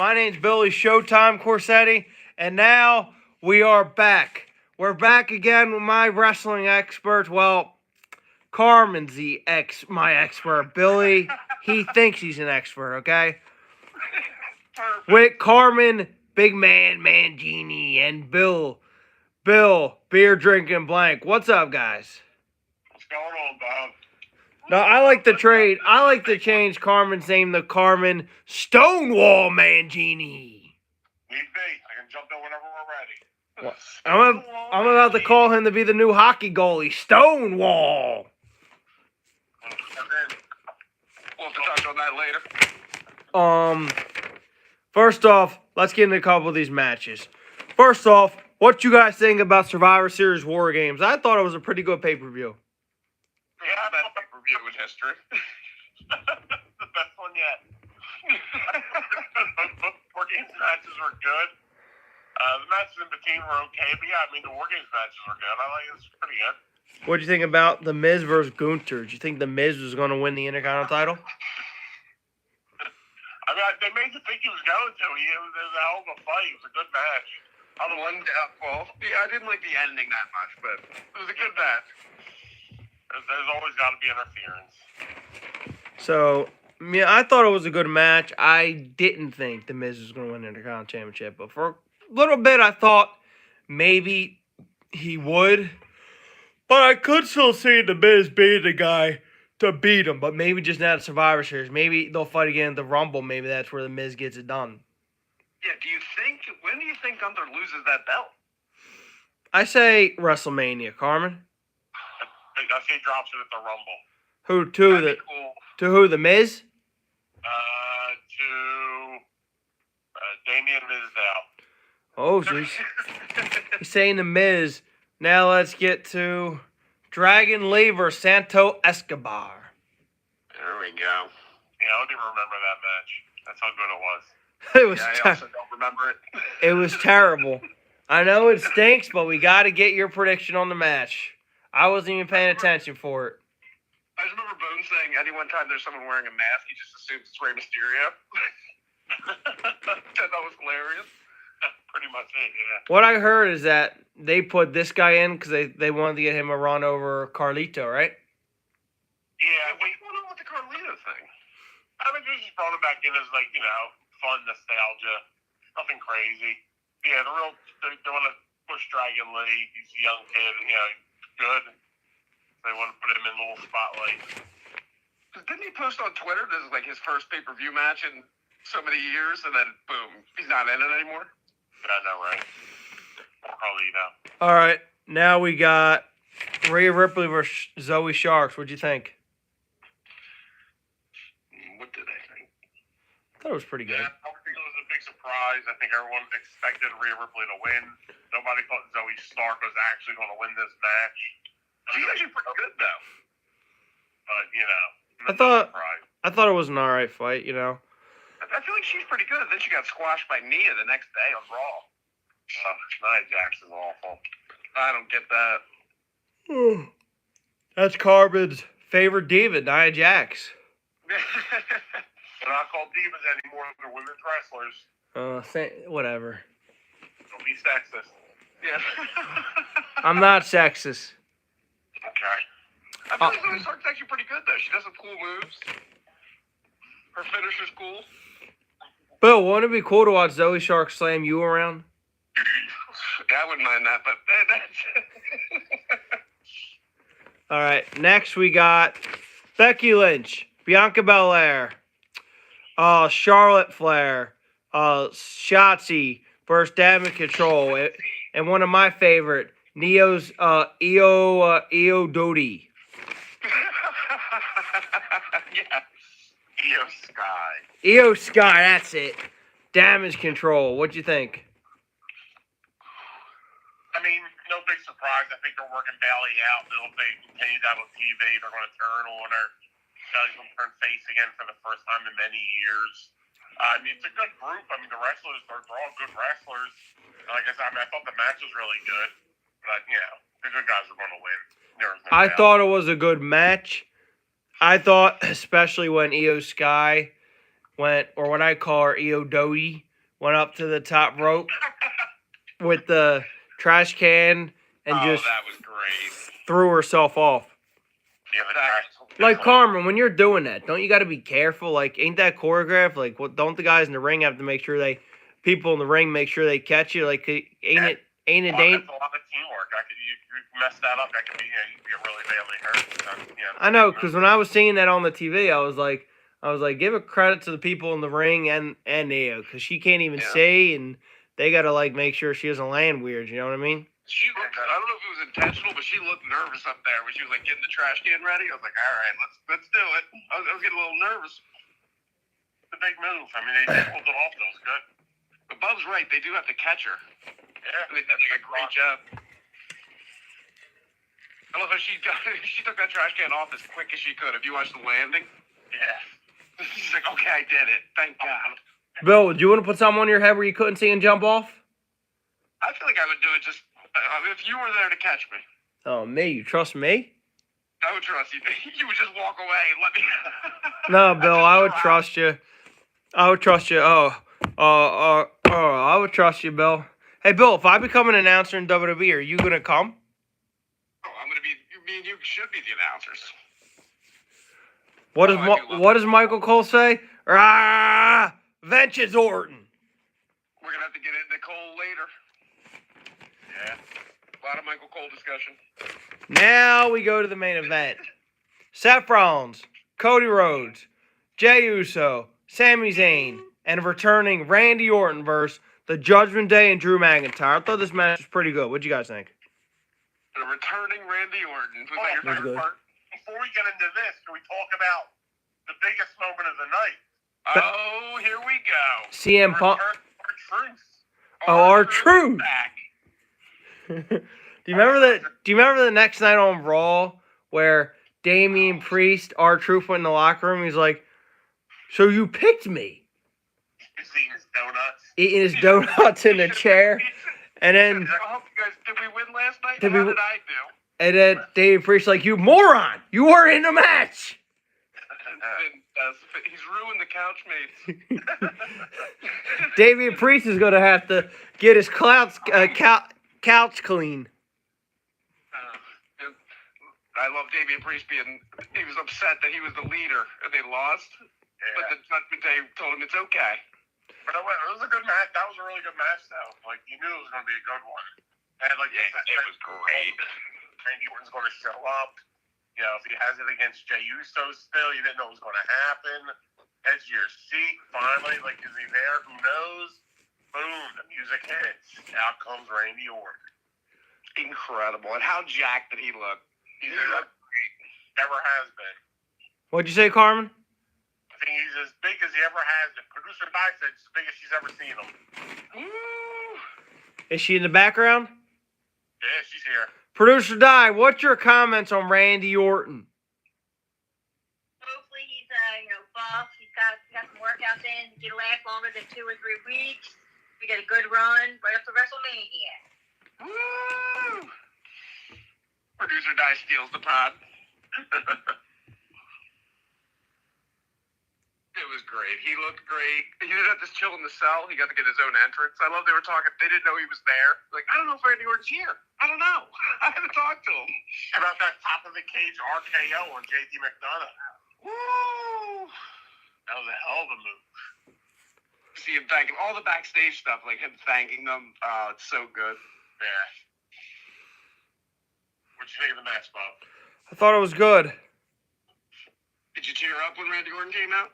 My name's Billy Showtime Corsetti, and now we are back. We're back again with my wrestling expert. Well, Carmen's my expert. Billy, he thinks he's an expert, okay? Perfect. With Carmen, Big Man, Mangini, and Bill, beer drinking blank. What's up, guys? What's going on, Bob? No, I like the trade. I like to change Carmen's name to Carmen Stonewall Mangini. Need be. I can jump in whenever we're ready. I'm about to call him to be the new hockey goalie, Stonewall. We'll have to touch on that later. First off, let's get into a couple of these matches. First off, what you guys think about Survivor Series War Games? I thought it was a pretty good pay-per-view. Yeah, best pay-per-view in history. The best one yet. Both War Games matches were good. The matches in between were okay, but yeah, I mean, the War Games matches were good. I like it. It's pretty good. What do you think about The Miz versus Gunther? Do you think The Miz was going to win the Intercontinental title? I mean, they made you think he was going to. It was a hell of a fight. It was a good match. Well, yeah, I didn't like the ending that much, but it was a good match. There's always got to be interference. So, yeah, I thought it was a good match. I didn't think The Miz was going to win the Intercontinental Championship, but for a little bit, I thought maybe he would. But I could still see The Miz being the guy to beat him, but maybe just not at Survivor Series. Maybe they'll fight again at the Rumble. Maybe that's where The Miz gets it done. Yeah, when do you think Gunther loses that belt? I say WrestleMania, Carmen. I say he drops it at the Rumble. Who to Cool. To who? The Miz? To Damien Mizdow. Oh, so he's saying The Miz. Now let's get to Dragon Lee versus Santo Escobar. There we go. Yeah, I don't even remember that match. That's how good it was. It was. I also don't remember it. It was terrible. I know it stinks, but we got to get your prediction on the match. I wasn't even paying attention for it. I just remember Boone saying any one time there's someone wearing a mask, he just assumes it's Rey Mysterio. That was hilarious. Pretty much it, yeah. What I heard is that they put this guy in because they wanted to get him a run over Carlito, right? Yeah, what's going on with the Carlito thing? I mean, they just brought him back in as, like, fun nostalgia. Nothing crazy. Yeah, they want to push Dragon Lee. He's a young kid, good. They want to put him in a little spotlight. Didn't he post on Twitter this is like his first pay-per-view match in so many years, and then boom, he's not in it anymore? Yeah, I know, right? Carlito. All right, now we got Rhea Ripley versus Zoe Sharks. What'd you think? What did I think? I thought it was pretty good. Yeah, I think it was a big surprise. I think everyone expected Rhea Ripley to win. Nobody thought Zoe Stark was actually going to win this match. She's actually pretty good, though. But, I thought it was an all right fight, I feel like she's pretty good. Then she got squashed by Nia the next day on Raw. Nia Jax is awful. I don't get that. That's Carbon's favorite diva, Nia Jax. They're not called divas anymore. They're women's wrestlers. Whatever. Don't be sexist. Yeah. I'm not sexist. Okay. I feel like Zoe Stark's actually pretty good, though. She does some cool moves. Her finisher's cool. Bill, wouldn't it be cool to watch Zoe Shark slam you around? Yeah, I wouldn't mind that, but that's... All right, next we got Becky Lynch, Bianca Belair, Charlotte Flair, Shotzi versus Damage Control, and one of my favorite, Neo's Io Dodi. Yeah. Io Sky. Io Sky, that's it. Damage Control. What'd you think? I mean, no big surprise. I think they're working Bailey out. If they continue that on TV, they're going to turn on her. She's going to turn face again for the first time in many years. I mean, it's a good group. I mean, the wrestlers, they're all good wrestlers. Like I said, I thought the match was really good. But, the good guys are going to win. I thought it was a good match. I thought, especially when Io Sky went, or what I call her Io Dodi, went up to the top rope with the trash can and just that was great. threw herself off. Yeah, the trash. Like, Carmen, when you're doing that, don't you got to be careful? Like, ain't that choreographed? Like, what? Don't the guys in the ring have to make sure people in the ring make sure they catch you? Like, ain't it That's a lot of teamwork. You mess that up, that could be, you get really badly hurt. I know, because when I was seeing that on the TV, I was like, give a credit to the people in the ring and Neo, because she can't even see, and they got to, like, make sure she doesn't land weird, you know what I mean? She looked, I don't know if it was intentional, but she looked nervous up there when she was like getting the trash can ready. I was like, all right, let's do it. I was getting a little nervous. It's a big move. I mean, they pulled it off. That was good. But Bub's right. They do have to catch her. Yeah, They did a great job. I love how she took that trash can off as quick as she could. If you watch the landing, she's like, okay, I did it. Thank God. Bill, do you want to put something on your head where you couldn't see and jump off? I feel like I would do it just if you were there to catch me. Oh, me? You trust me? I would trust you. You would just walk away and let me. No, Bill, I would trust you. I would trust you. I would trust you, Bill. Hey, Bill, if I become an announcer in WWE, are you going to come? Oh, I'm going to be. Me and you should be the announcers. What does Michael Cole say? Ah, Vengeance Orton. We're going to have to get into Cole later. Yeah. A lot of Michael Cole discussion. Now we go to the main event. Seth Rollins, Cody Rhodes, Jey Uso, Sami Zayn, and returning Randy Orton versus the Judgment Day and Drew McIntyre. I thought this match was pretty good. What'd you guys think? The returning Randy Orton. Was that your That's favorite good. part? Before we get into this, can we talk about the biggest moment of the night? Oh, here we go. CM Punk. Truth. R-Truth. Back. Do you remember the next night on Raw where Damian Priest, R-Truth, went in the locker room? He's like, "So you picked me?" He's eating his donuts. Eating his donuts in a chair, and then Did we win last night? Did How we- did I do? and then Damian Priest like, "You moron! You were in the match." He's ruined the couch mates. Damian Priest is gonna have to get his couch clean. I love Damian Priest he was upset that he was the leader and they lost. Yeah. But the Judgment Day told him it's okay. But it was a good match. That was a really good match, though. Like, you knew it was going to be a good one. And, like, It was great. Randy Orton's going to show up. You know, if he has it against Jey Uso still, you didn't know it was going to happen. Edge of your seat, finally. Like, is he there? Who knows? Boom, the music hits. Out comes Randy Orton. Incredible. And how jacked did he look? He looked great. Never has been. What'd you say, Carmen? I think he's as big as he ever has been. Producer Di said it's as big as she's ever seen him. Woo! Is she in the background? Yeah, she's here. Producer Di, what's your comments on Randy Orton? Hopefully he's buff. He's got some workouts in. He'll last longer than 2 or 3 weeks. We get a good run right up to WrestleMania. Woo! Producer Di steals the pod. It was great. He looked great. He didn't have to chill in the cell. He got to get his own entrance. I love they were talking. They didn't know he was there. Like, I don't know if Randy Orton's here. I don't know. I had to talk to him. How about that top of the cage RKO on JD McDonough? Woo! That was a hell of a move. See him thanking all the backstage stuff, like him thanking them. Oh, it's so good. Yeah. What'd you think of the match, Bob? I thought it was good. Did you tear up when Randy Orton came out?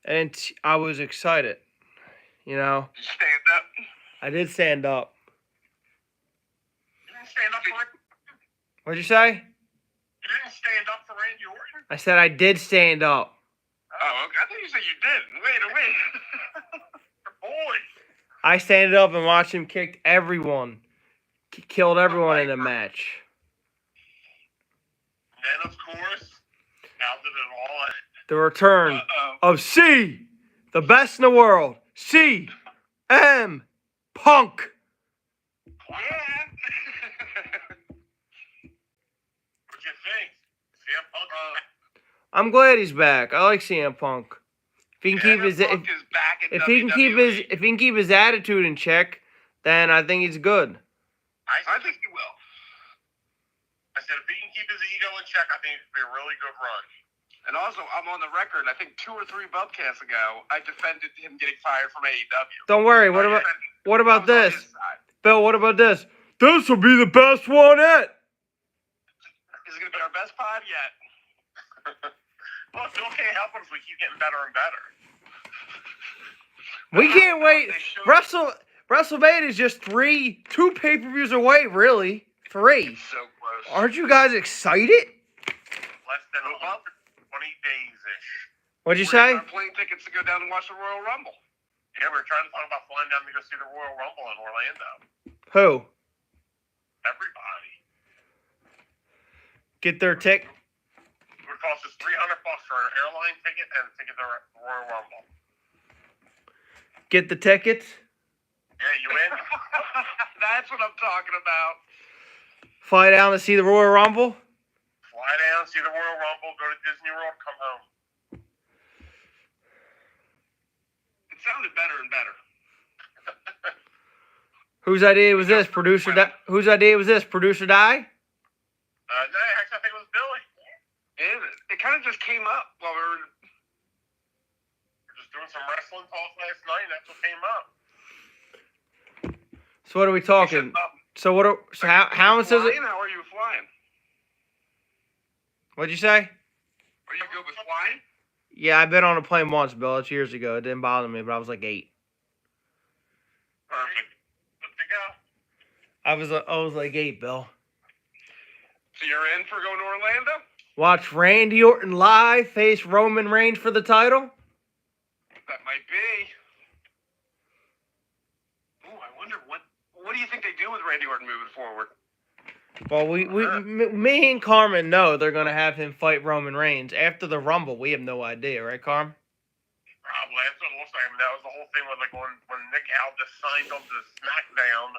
And I was excited. You know, Did you stand up? I did stand up. You didn't stand up for What'd you say? You didn't stand up for Randy Orton? I said I did stand up. Oh, okay. I thought you said you did. Wait. Boy. I stand up and watched him kick everyone. Killed everyone in the match. And then, of course, how did it all end? The return Uh-oh. of the best in the world, CM Punk. Yeah. What'd you think? CM Punk? I'm glad he's back. I like CM Punk. If he can keep his attitude in check, then I think he's good. I think he will. I said if he can keep his ego in check, I think it could be a really good run. And also, I'm on the record. I think 2 or 3 Bubcasts ago, I defended him getting fired from AEW. Don't worry. What about this, Bill? What about this? This will be the best one yet. This is gonna be our best pod yet. Well, Bill can't help us. We keep getting better and better. We can't wait. WrestleMania is just 2 pay-per-views away, really. 3. It's so close. Aren't you guys excited? Less than 20 days-ish. What'd you say? Our plane tickets to go down and watch the Royal Rumble. Yeah, we were trying to talk about flying down to go see the Royal Rumble in Orlando. Who? Everybody. Get their ticket. It would cost us $300 for an airline ticket and a ticket to the Royal Rumble. Get the tickets. Yeah, you in? That's what I'm talking about. Fly down to see the Royal Rumble. Fly down, see the Royal Rumble, go to Disney World, come home. It sounded better and better. Whose idea was this? Whose idea was this? Producer Die? No, actually, I think it was Billy. It kind of just came up while we were just doing some wrestling talk last night, and that's what came up. So what are we talking? How much does it? How are you flying? What'd you say? Are you good with flying? Yeah, I've been on a plane once, Bill. That's years ago. It didn't bother me, but I was like 8. Perfect. Good to go. I was like 8, Bill. So you're in for going to Orlando? Watch Randy Orton live face Roman Reigns for the title. That might be. Ooh, I wonder what do you think they do with Randy Orton moving forward? Well, me and Carmen know they're gonna have him fight Roman Reigns after the Rumble. We have no idea, right, Carmen? Probably. That's what it looks like. I mean, that was the whole thing with like when Nick Aldis signed on to SmackDown.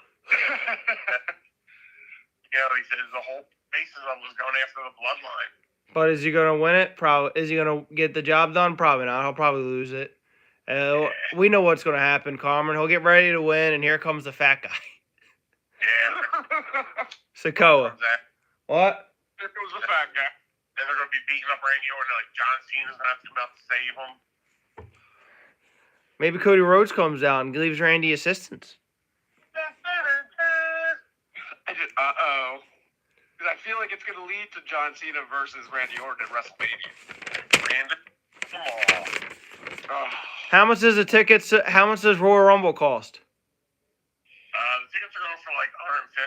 He said the whole basis of it was going after the bloodline. But is he gonna win it? Probably. Is he gonna get the job done? Probably not. He'll probably lose it. We know what's gonna happen, Carmen. He'll get ready to win, and here comes the fat guy. Yeah. Sokoa. What? There goes the fat guy. And they're going to be beating up Randy Orton like John Cena's going to have to come out to save him. Maybe Cody Rhodes comes out and leaves Randy assistance. Uh-oh. Because I feel like it's going to lead to John Cena versus Randy Orton at WrestleMania. Randy, come on. Oh. How much does Royal Rumble cost? The tickets are going for like $150.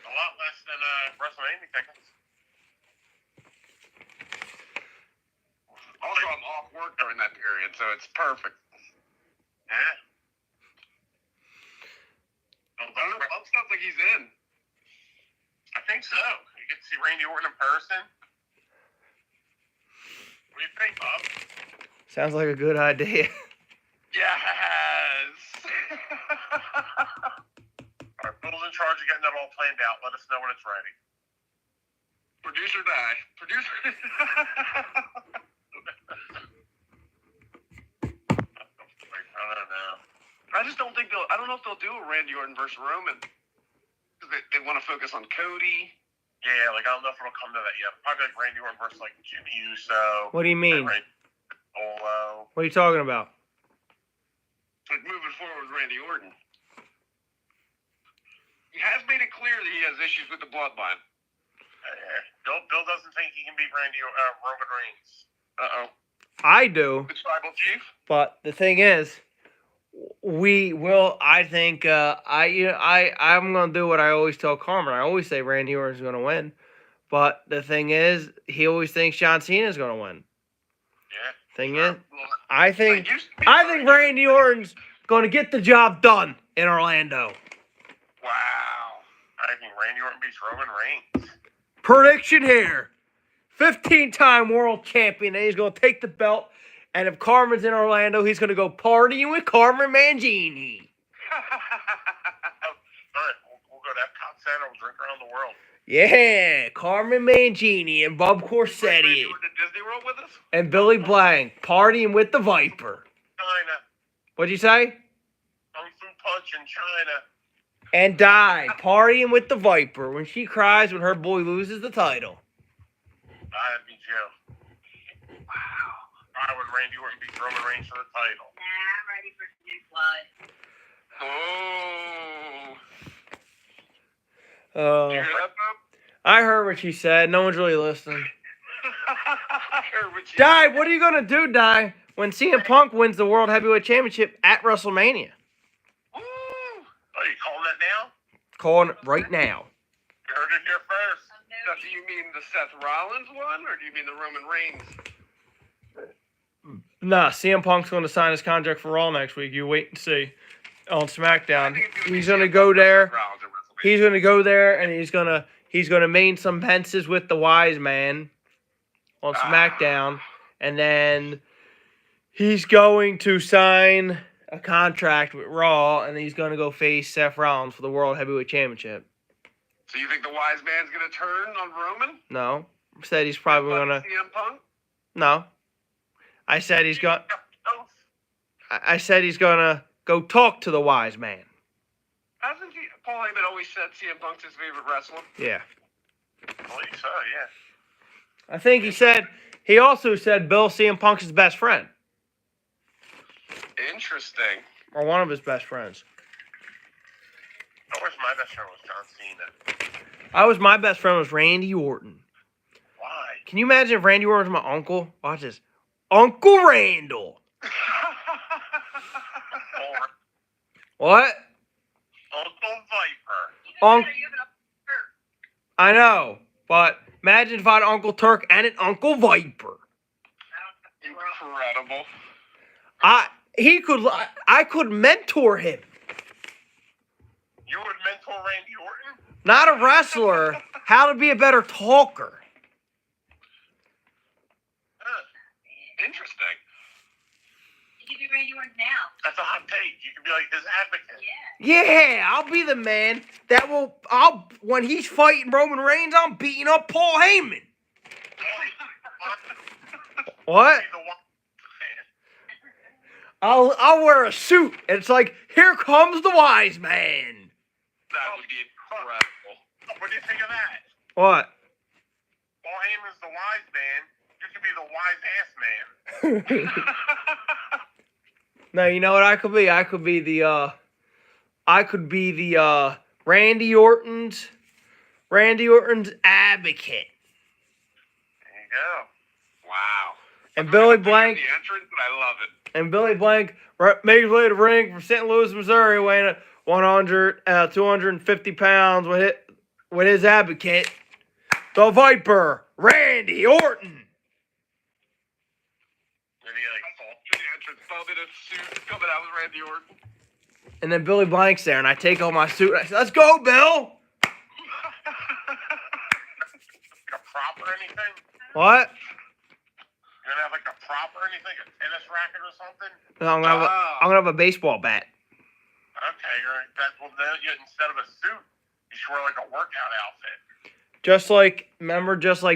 A lot less than WrestleMania tickets. Also, I'm off work during that period, so it's perfect. Yeah. Bub sounds like he's in. I think so. You get to see Randy Orton in person. What do you think, Bob? Sounds like a good idea. Yes. All right, Bill's in charge of getting that all planned out. Let us know when it's ready. Producer die. Producer. I don't know. I just don't think I don't know if they'll do a Randy Orton versus Roman. Because they want to focus on Cody. Yeah, like I don't know if it'll come to that yet. Probably like Randy Orton versus like Jimmy Uso. What do you mean? Olo. What are you talking about? Like moving forward with Randy Orton. He has made it clear that he has issues with the bloodline. Bill doesn't think he can beat Roman Reigns. Uh-oh. I do. The tribal chief? But the thing is, we will. I think I'm gonna do what I always tell Carmen. I always say Randy Orton's gonna win, but the thing is, he always thinks John Cena's gonna win. Yeah. Thing is, I think Randy Orton's gonna get the job done in Orlando. Wow. I think Randy Orton beats Roman Reigns. Prediction here: 15-time world champion. And he's gonna take the belt. And if Carmen's in Orlando, he's going to go partying with Carmen Mangini. All right, we'll go to Epcot Center. We'll drink around the world. Yeah, Carmen Mangini and Bob Corsetti You were to Disney World with us? and Billy Blank partying with the Viper. China. What'd you say? Kung Fu Punch in China. And died partying with the Viper when she cries when her boy loses the title. That'd be Joe. Wow. All right, when Randy Orton beats Roman Reigns for the title. Nah, I'm ready for new blood. Oh. Did you hear that, Bob? I heard what she said. No one's really listening. I heard what you Di, what are you gonna do, Di, when CM Punk wins the World Heavyweight Championship at WrestleMania? Woo! Oh, you calling that now? Calling it right now. You heard it here first. Now, do you mean the Seth Rollins one, or do you mean the Roman Reigns? Nah, CM Punk's going to sign his contract for Raw next week. You wait and see. On SmackDown, he's going to go there. He's going to go there, and he's going to main some fences with the Wise Man on SmackDown, and then he's going to sign a contract with Raw, and he's going to go face Seth Rollins for the World Heavyweight Championship. So you think the Wise Man's going to turn on Roman? No, said he's probably going to. CM Punk? No, I said he's going. I said he's going to go talk to the Wise Man. Hasn't Paul Heyman always said CM Punk's his favorite wrestler? Yeah. I believe so, yeah. I think he also said Bill CM Punk's his best friend. Interesting. Or one of his best friends. I wish my best friend was John Cena. My best friend was Randy Orton. Why? Can you imagine if Randy Orton was my uncle? Watch this. Uncle Randall. Or What? Uncle Viper. Unc- I know, but imagine if I had Uncle Turk and an Uncle Viper. Incredible. I could mentor him. You would mentor Randy Orton? Not a wrestler, how to be a better talker. Interesting. You can do Randy Orton now. That's a hot take. You could be like his advocate. Yeah. Yeah, I'll be the man that when he's fighting Roman Reigns, I'm beating up Paul Heyman. What? Be the one- I'll wear a suit, and it's like, here comes the Wise Man. That would be incredible. What do you think of that? What? Paul Heyman's the wise man. You could be the wise ass man. No, you know what I could be? I could be the Randy Orton's advocate. There you go. Wow. And Billy The Blank entrance, but I love it. makes his way to the ring from St. Louis, Missouri, weighing 250 pounds with his advocate, the Viper, Randy Orton. Maybe like The entrance, Bob in a suit, coming out with Randy Orton. And then Billy Blank's there, and I take off my suit, and I say, let's go, Bill. a prop or anything? What? You're gonna have like a prop or anything, a tennis racket or something? No, I'm gonna have a baseball bat. Okay, instead of a suit, you should wear like a workout outfit. Just like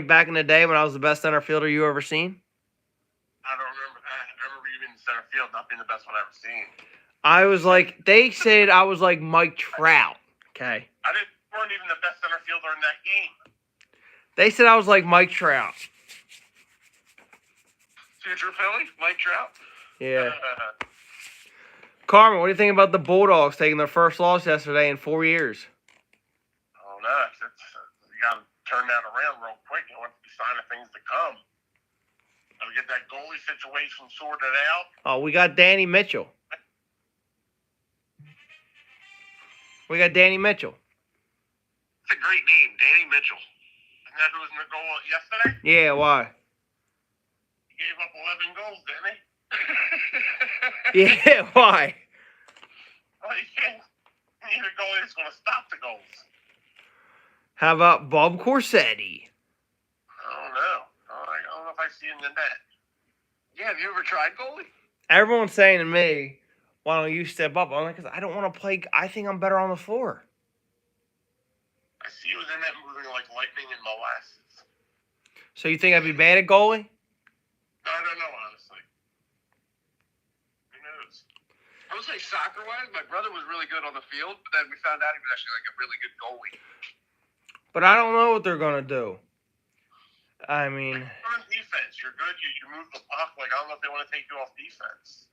back in the day when I was the best center fielder you ever seen? I don't remember that. I remember you being in center field, not being the best one I've ever seen. They said I was like Mike Trout. Okay. You weren't even the best center fielder in that game. They said I was like Mike Trout. Future Philly, Mike Trout. Yeah. Carmen, what do you think about the Bulldogs taking their first loss yesterday in 4 years? Oh no, you gotta turn that around real quick. You want the sign of things to come. Gotta get that goalie situation sorted out. Oh, we got Danny Mitchell. It's a great name, Danny Mitchell. Isn't that who was in the goal yesterday? Yeah, why? He gave up 11 goals, didn't he? Yeah, why? Well, you can't. You need a goalie that's going to stop the goals. How about Bob Corsetti? I don't know. I don't know if I see him in that. Yeah, have you ever tried goalie? Everyone's saying to me, why don't you step up? I'm like, because I don't want to play. I think I'm better on the floor. I see you in that moving like lightning and molasses. So you think I'd be bad at goalie? I don't know, honestly. Who knows? I would say soccer-wise, my brother was really good on the field, but then we found out he was actually like a really good goalie. But I don't know what they're gonna do. I mean, On defense, you're good. You move the puck. Like, I don't know if they want to take you off defense.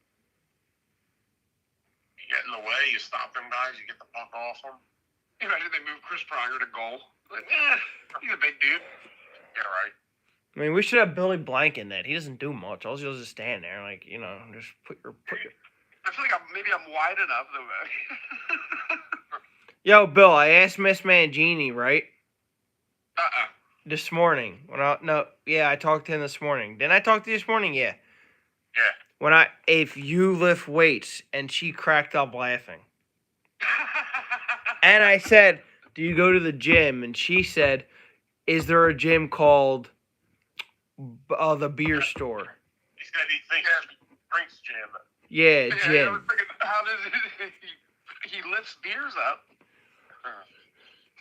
You get in the way, you stop them guys, you get the puck off them. Imagine they move Chris Pronger to goal. Like, he's a big dude. Yeah, right. I mean, we should have Billy Blank in that. He doesn't do much. All he does is stand there, like, you know, just put your. I feel like maybe I'm wide enough. Yo, Bill, I asked Miss Mangini, right? Uh-uh. This morning. I talked to him this morning. Didn't I talk to you this morning? Yeah. Yeah. If you lift weights, and she cracked up laughing. And I said, do you go to the gym? And she said, is there a gym called the beer store? He said he thinks drinks gym. Yeah, I was gym. thinking, how does he lifts beers up?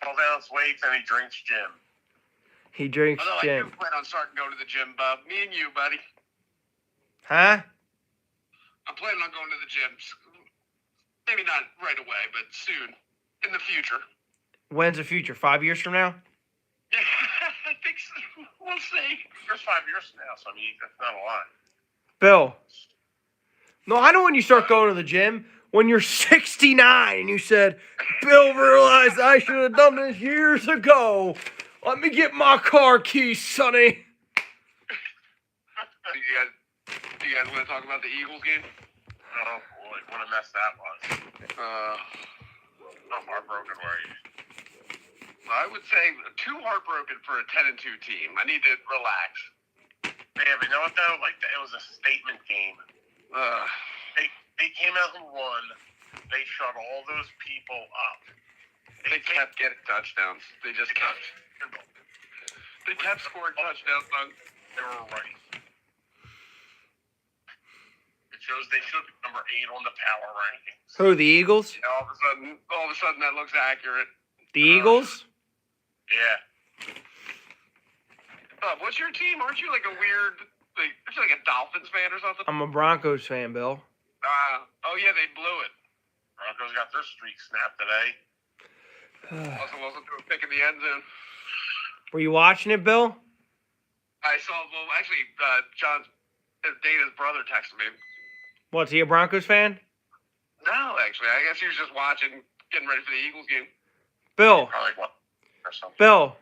12-ounce weights and he drinks gym. He drinks Although I gym. do plan on starting going to the gym, Bob. Me and you, buddy. Huh? I'm planning on going to the gym. Maybe not right away, but soon. In the future. When's the future? 5 years from now? Yeah, I think so. We'll see. There's 5 years now, so I mean, that's not a lot. Bill. No, I know when you start going to the gym. When you're 69 and you said, Bill realized I should have done this years ago. Let me get my car keys, Sonny. Do you guys want to talk about the Eagles game? Oh, boy, what a mess that was. I'm heartbroken, were you? I would say too heartbroken for a 10-2 team. I need to relax. Yeah, but you know what, though? Like, it was a statement game. They came out and won. They shut all those people up. They kept getting touchdowns. They just kept. They kept scoring touchdowns, son. They were right. It shows they should be number 8 on the power rankings. Who, the Eagles? Yeah, all of a sudden, that looks accurate. The Eagles? Yeah. What's your team? Aren't you like a weird, aren't you like a Dolphins fan or something? I'm a Broncos fan, Bill. Oh yeah, they blew it. Broncos got their streak snapped today. Also wasn't to a pick in the end zone. Were you watching it, Bill? I saw. Well, actually, Dana's brother texted me. What's he, a Broncos fan? No, actually, I guess he was just watching, getting ready for the Eagles game. Bill. Probably one or something. Bill.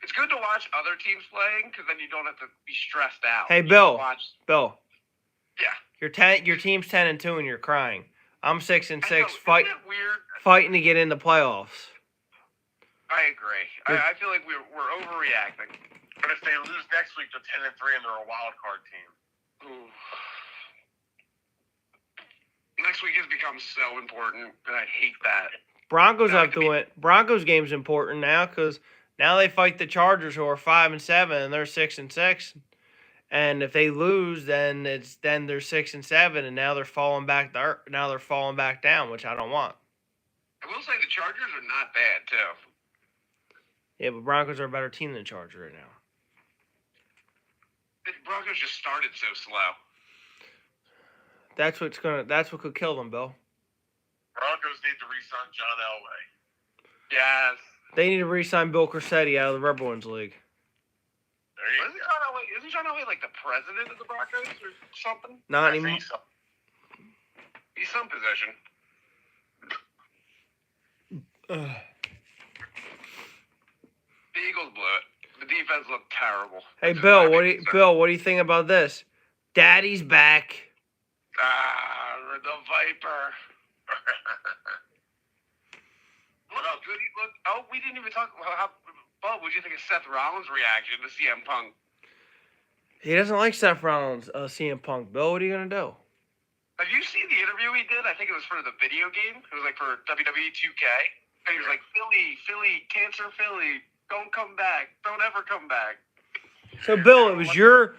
It's good to watch other teams playing because then you don't have to be stressed out. Hey, You Bill. can watch. Bill. Yeah. Your team's 10-2 and you're crying. I'm 6-6, I know, isn't that weird? fighting to get in the playoffs. I agree. I feel like we're overreacting. But if they lose next week, they're 10-3 and they're a wild card team. Ooh. Next week has become so important, and I hate that. Broncos No, have to win. Broncos game's important now because now they fight the Chargers, who are 5-7, and they're 6-6. And if they lose, then they're 6-7, and now they're falling back. Now they're falling back down, which I don't want. I will say the Chargers are not bad too. Yeah, but Broncos are a better team than Chargers right now. The Broncos just started so slow. That's what could kill them, Bill. Broncos need to re-sign John Elway. Yes. They need to re-sign Bill Corsetti out of the Rebel Ones League. There you go. Isn't John Elway like the president of the Broncos or something? Not I anymore. think so. He's some position. The Eagles blew it. The defense looked terrible. Hey, Which is Bill, why what they do you, deserve- Bill, what do you think about this? Daddy's back. The Viper. Look, good. Look. Oh, we didn't even talk about how. Bob, what did you think of Seth Rollins' reaction to CM Punk? He doesn't like Seth Rollins, CM Punk. Bill, what are you gonna do? Have you seen the interview he did? I think it was for the video game. It was like for WWE 2K. And he was like, Philly, cancer Philly, don't come back. Don't ever come back. So, Bill, it was your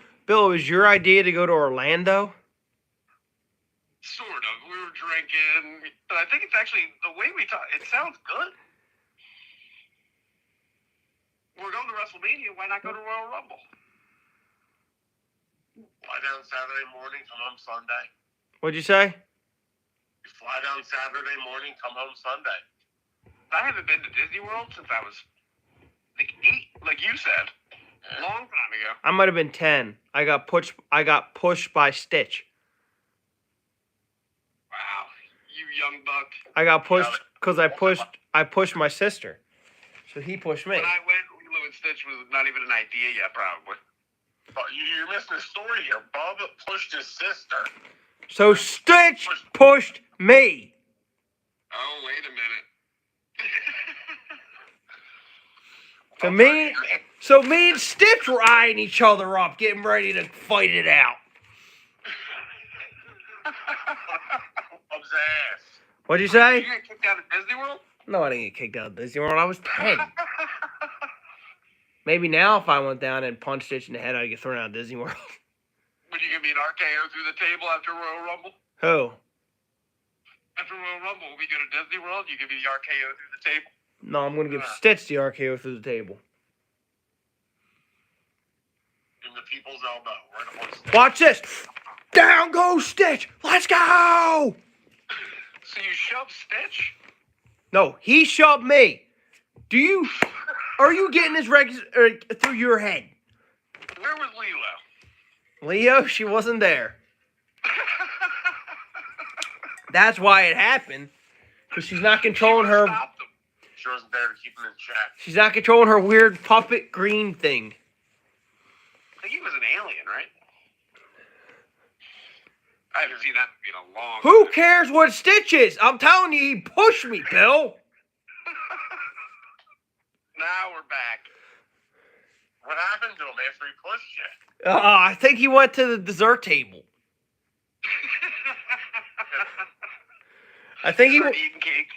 idea to go to Orlando. Sort of. We were drinking. But I think it's actually, the way we talk, it sounds good. we're going to WrestleMania. Why not go to Royal Rumble? Fly down Saturday morning, come home Sunday. What'd you say? You fly down Saturday morning, come home Sunday. I haven't been to Disney World since I was like 8, like you said, a long time ago. I might have been 10. I got pushed by Stitch. Wow, you young buck. I got pushed because I pushed my sister. So he pushed me. When I went, Lilo and Stitch was not even an idea yet, probably. But you're missing a story here. Bubba pushed his sister. So Stitch pushed me. Oh, wait a minute. So me and Stitch were eyeing each other up, getting ready to fight it out. Bub's ass. What'd you Did say? you get kicked out of Disney World? No, I didn't get kicked out of Disney World. I was 10. Maybe now if I went down and punched Stitch in the head, I'd get thrown out of Disney World. Would you give me an RKO through the table after Royal Rumble? Who? After Royal Rumble, when we go to Disney World, you give me the RKO through the table? No, I'm going to give Stitch the RKO through the table. In the people's elbow. Right up on Stitch. Watch this. Down goes Stitch. Let's go. So you shove Stitch? No, he shoved me. Are you getting this through your head? Where was Lilo? Leo, she wasn't there. That's why it happened. Because she's not controlling her. Stopped him. She wasn't there to keep him in check. She's not controlling her weird puppet green thing. I think he was an alien, right? I haven't seen that movie in a long Who time. cares what Stitch is? I'm telling you, he pushed me, Bill. Now we're back. What happened to him after he pushed you? I think he went to the dessert table. I think Started eating cake.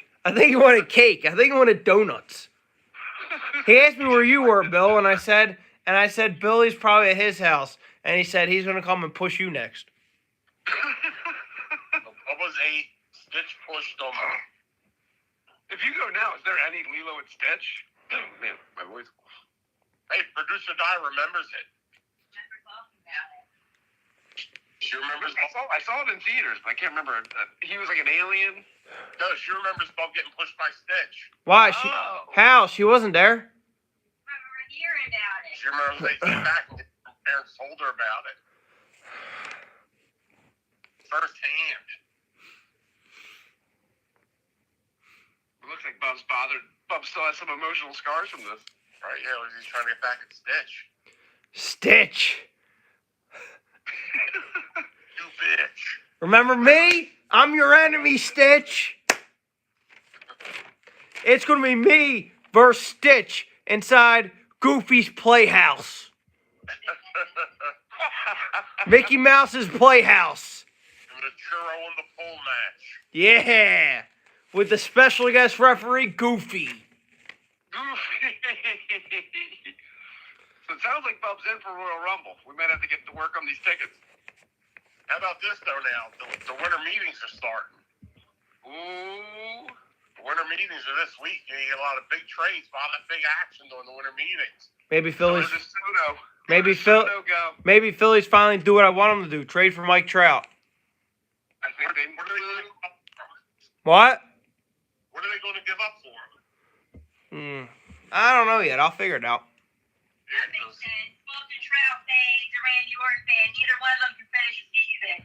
he wanted cake. I think he wanted donuts. He asked me where you were, Bill, and I said, Billy's probably at his house, and he said he's gonna come and push you next. Bubba's 8. Stitch pushed him. If you go now, is there any Lilo and Stitch? Oh, man, my voice. Hey, producer Di remembers it. Never talking about it. She remembers. I saw it in theaters, but I can't remember. He was like an alien. No, she remembers Bub getting pushed by Stitch. Why? Oh. How? She wasn't there. I remember hearing about it. She remembers they came back and her parents told her about it. Firsthand. It looks like Bub's bothered. Bub still has some emotional scars from this. Right, yeah, he's trying to get back at Stitch. Stitch. You bitch. Remember me? I'm your enemy, Stitch. It's gonna be me versus Stitch inside Goofy's Playhouse. Mickey Mouse's Playhouse. And the churro in the pool match. Yeah. With the special guest referee, Goofy. So it sounds like Bub's in for Royal Rumble. We might have to get to work on these tickets. How about this, though, now? The winter meetings are starting. Ooh. The winter meetings are this week. You get a lot of big trades, a lot of big action during the winter meetings. Maybe Philly's. Where does Soto? Maybe Where does Phil. Soto go? Maybe Philly's finally do what I want them to do. Trade for Mike Trout. I think they. What are they going to give up for him? What? What are they going to give up for him? I don't know yet. I'll figure it out. Yeah, That makes sense. Bolton Trout fan, he's a Randy Orton fan. Neither one of them can finish a season.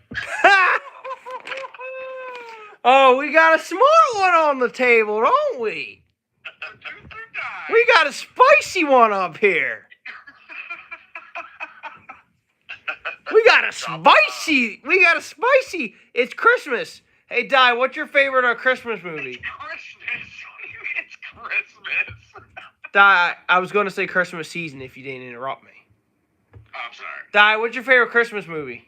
Oh, we got a smart one on the table, don't we? We got a spicy one up here. We got a spicy. It's Christmas. Hey, Di, what's your favorite Christmas movie? Christmas. It's Christmas. Di, I was going to say Christmas season if you didn't interrupt me. I'm sorry. Di, what's your favorite Christmas movie?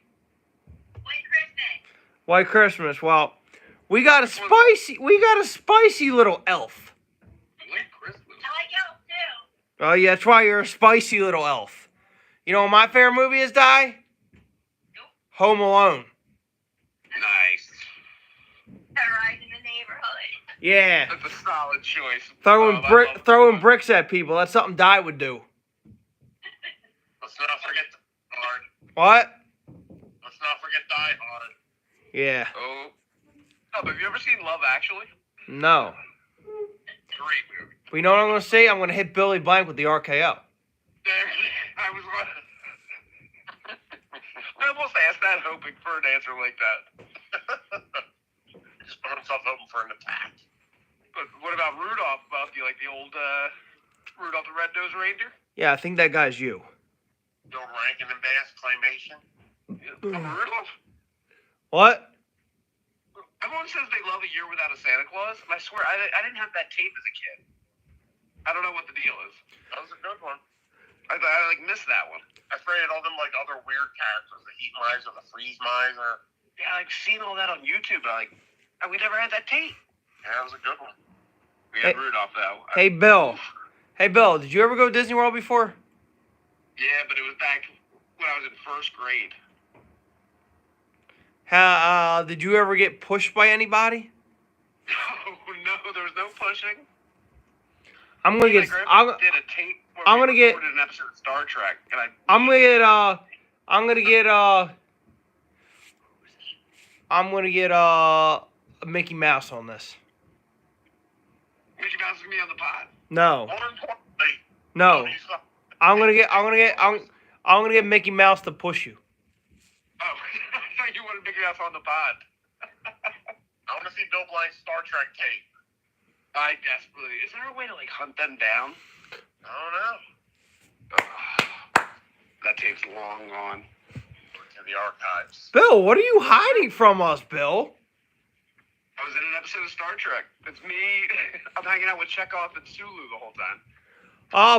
White Christmas. White Christmas. Well, we got a spicy little elf. White Christmas. I like Elf too. Oh, yeah, that's why you're a spicy little elf. You know what my favorite movie is, Di? Home Alone. Nice. Terrorizing the neighborhood. Yeah. That's a solid choice. Throwing bricks at people. That's something Die would do. Let's not forget Die Hard. What? Let's not forget Die Hard. Yeah. Oh, have you ever seen Love Actually? No. Great movie. But you know what I'm going to say? I'm going to hit Billy Blank with the RKO. I was. I almost asked that, hoping for an answer like that. Just put himself open for an attack. But what about Rudolph? Do you like the old Rudolph the Red-Nosed Reindeer? Yeah, I think that guy's you. Bill Rankin and Bass claymation. Rudolph? What? Everyone says they love A Year Without a Santa Claus, and I swear I didn't have that tape as a kid. I don't know what the deal is. That was a good one. I missed that one. I created all them other weird characters, the Heat Miser, the Freeze Miser. Yeah, I've seen all that on YouTube, but we never had that tape. Yeah, that was a good one. We had Rudolph though. Hey, Bill. Hey, Bill, did you ever go to Disney World before? Yeah, but it was back when I was in first grade. Did you ever get pushed by anybody? No, there was no pushing. I'm gonna get. did a tape. I'm gonna get. An episode of Star Trek, and I'm gonna get Mickey Mouse on this. Mickey Mouse is gonna be on the pod. No. More importantly, No. I'm gonna get Mickey Mouse to push you. Oh, I thought you wanted Mickey Mouse on the pod. I want to see Bill Blank's Star Trek tape. I desperately. Is there a way to hunt them down? I don't know. That tape's long gone. To the archives. Bill, what are you hiding from us, Bill? I was in an episode of Star Trek. It's me. I'm hanging out with Chekhov and Sulu the whole time.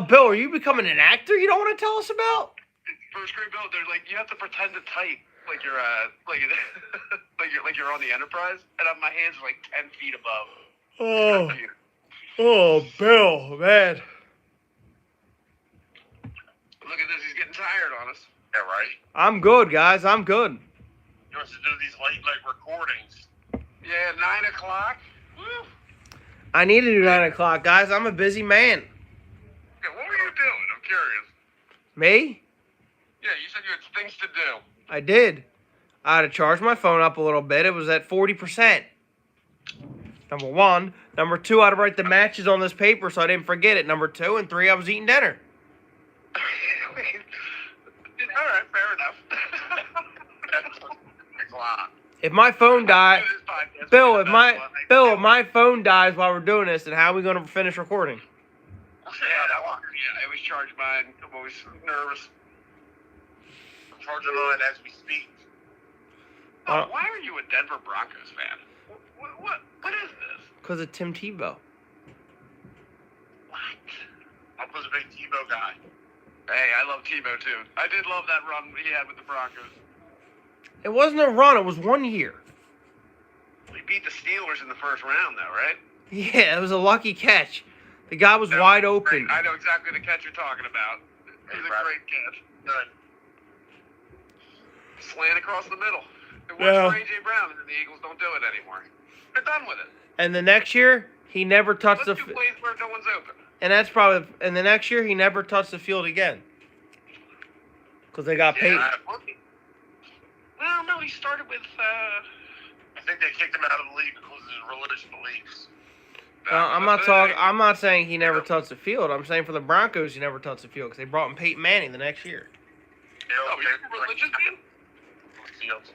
Bill, are you becoming an actor you don't want to tell us about? First grade Bill, they're like, you have to pretend to type like you're like you're on the Enterprise, and my hands are 10 feet above. Bill, man. Look at this, he's getting tired on us. Yeah, right. I'm good, guys. I'm good. He wants to do these late night recordings. Yeah, 9 o'clock. Woo. I need to do 9 o'clock, guys. I'm a busy man. Yeah, what were you doing? I'm curious. Me? Yeah, you said you had things to do. I did. I had to charge my phone up a little bit. It was at 40%. Number one. Number two, I had to write the matches on this paper so I didn't forget it. Number two. And three, I was eating dinner. All right, fair enough. That's a lot. If my phone dies, Bill, if my phone dies while we're doing this, then how are we going to finish recording? Yeah, I always charge mine. I'm always nervous. I'm charging mine as we speak. Why are you a Denver Broncos fan? What is this? Because of Tim Tebow. What? I was a big Tebow guy. Hey, I love Tebow too. I did love that run he had with the Broncos. It wasn't a run. It was 1 year. We beat the Steelers in the first round, though, right? Yeah, it was a lucky catch. The guy was wide open. I know exactly the catch you're talking about. It was a great catch. Good. Slant across the middle. It worked Yeah. for A.J. Brown, and the Eagles don't do it anymore. They're done with it. And the next year, he never touched Let's the. do plays where no one's open. And that's probably. And the next year, he never touched the field again. Because they got paid. Well, no, he started with. I think they kicked him out of the league because of his religious beliefs. I'm not saying he never touched the field. I'm saying for the Broncos, he never touched the field because they brought in Peyton Manning the next year. Oh, you're religious, man? Fields.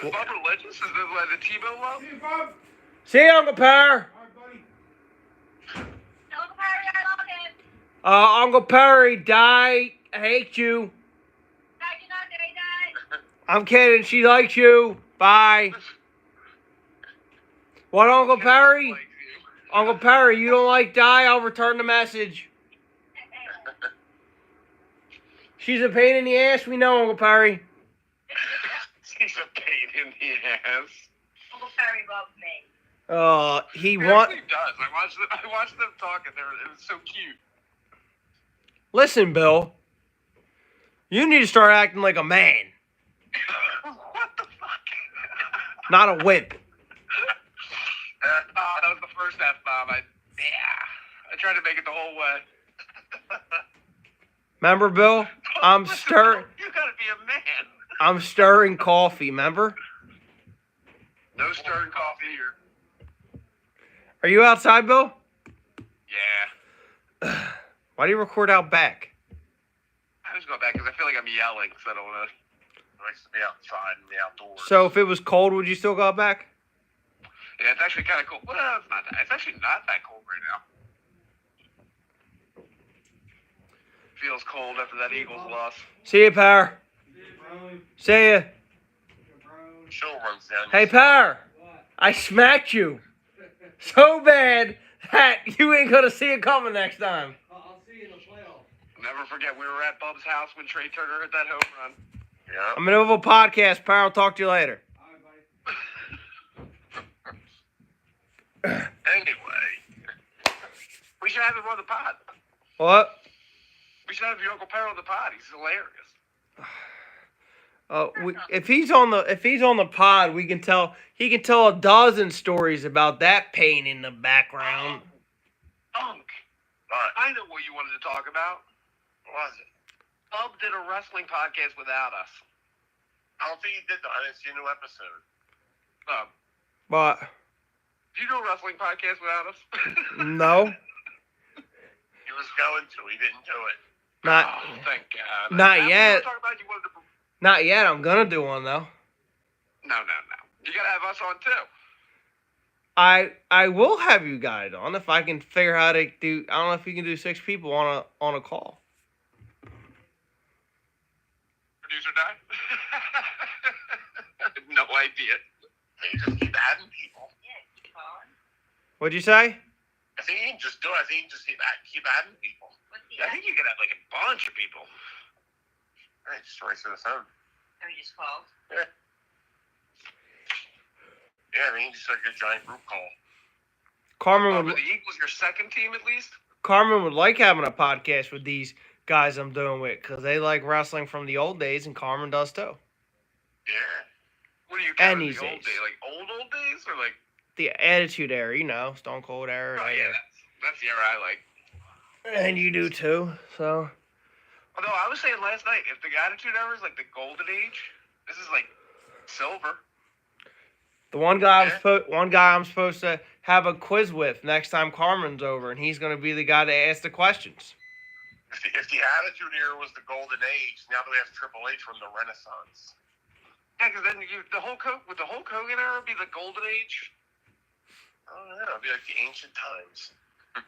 Is Bob religious? Is this like the Tebow love? Hey, Bob. See you, Uncle Perry. Hi, buddy. Uncle Perry, I love him. Uncle Perry, die. I hate you. Dad, you're not there, Dad. I'm kidding. She likes you. Bye. What, Uncle Perry? Like you. Uncle Perry, you don't like Die? I'll return the message. She's a pain in the ass. We know, Uncle Perry. He's a pain in the ass. Uncle Perry loves me. He He want. actually does. I watched them talking there. It was so cute. Listen, Bill. You need to start acting like a man, What the fuck? not a wimp. trying to make it the whole way. Remember, Bill? I'm Listen, stirring. You gotta be a man. I'm stirring coffee. Remember? No stirring coffee here. Are you outside, Bill? Yeah. Why do you record out back? I just go back because I feel like I'm yelling, so I don't want to. It likes to be outside in the outdoors. So if it was cold, would you still go out back? Yeah, it's actually kind of cold. Well, it's not. It's actually not that cold right now. Feels cold after that Eagles loss. See you, Power. See ya. Chill runs down. Hey, Power. I smacked you so bad that you ain't gonna see it coming next time. I'll see you in the playoffs. Never forget, we were at Bub's house when Trey Turner hit that home run. Yeah. I'm in the middle of a podcast, Power. I'll talk to you later. All right, buddy. Anyway. We should have him on the pod. What? We should have your Uncle Perry on the pod. He's hilarious. If he's on the pod, he can tell a dozen stories about that pain in the background. Unk, Alright. I know what you wanted to talk about. What was it? Bub did a wrestling podcast without us. I don't think he did though. I didn't see a new episode. But Do you do a wrestling podcast without us? no, He was going to. He didn't do it. not Oh, thank God. Not How yet. You talk about you wanted to... not yet. I'm gonna do one though. No. You gotta have us on too. I will have you guys on if I can figure out how to do. I don't know if you can do 6 people on a call. Producer die? No idea. He just keep adding people. Yeah, keep on. What'd you say? I think he can just do it. I think he can just keep adding people. What's the I think you could have like a bunch of people. All right, just right to the phone. Oh, you just called? Yeah, I mean, just like a giant group call. Carmen Were would the Eagles your second team at least? like having a podcast with these guys I'm doing with because they like wrestling from the old days, and Carmen does too. Yeah. What are you And counting, these the old days. days? Like old days or like? The Attitude Era, Stone Cold Era. Oh yeah, that's the era I like. And you do too. So Although I was saying last night, if the Attitude Era is like the golden age, this is like silver. the one guy I'm supposed to have a quiz with next time Carmen's over, and he's gonna be the guy to ask the questions. If the Attitude Era was the golden age, now that we have Triple H from the Renaissance. Yeah, because then would the Hulk Hogan era be the golden age? I don't know. It'd be like the ancient times. 'Cause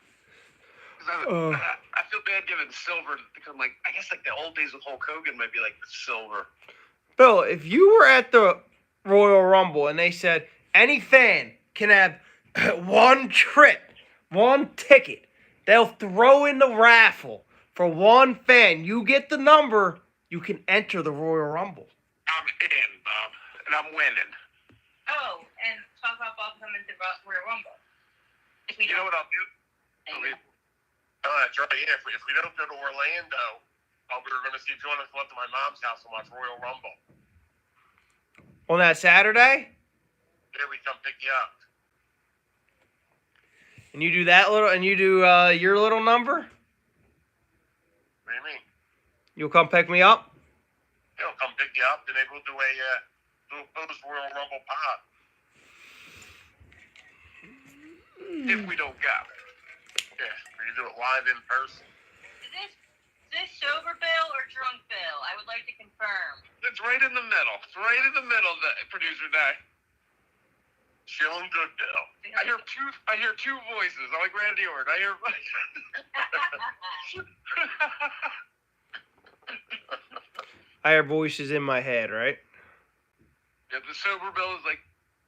I feel bad giving silver because like I guess like the old days with Hulk Hogan might be like the silver. Bill, if you were at the Royal Rumble and they said any fan can have one ticket, they'll throw in the raffle for one fan. You get the number, you can enter the Royal Rumble. I'm in, Bob, and I'm winning. Oh, and talk about Bob coming to Royal Rumble. If we You know don't. what I'll do? Oh, that's right. Yeah, if we don't go to Orlando, we were going to see if you want to come up to my mom's house and watch Royal Rumble. On that Saturday? Yeah, we come pick you up. And you do your little number? What do you mean? You'll come pick me up? He'll come pick you up, and then we'll do a post-Royal Rumble pod. If we don't go. Yeah, we can do it live in person. Is this sober Bill or drunk Bill? I would like to confirm. It's right in the middle. It's right in the middle, the producer guy. Chilling good, Bill. I hear two voices. I'm like Randy Orton. I hear. I hear voices in my head, right? Yeah, the sober Bill is like,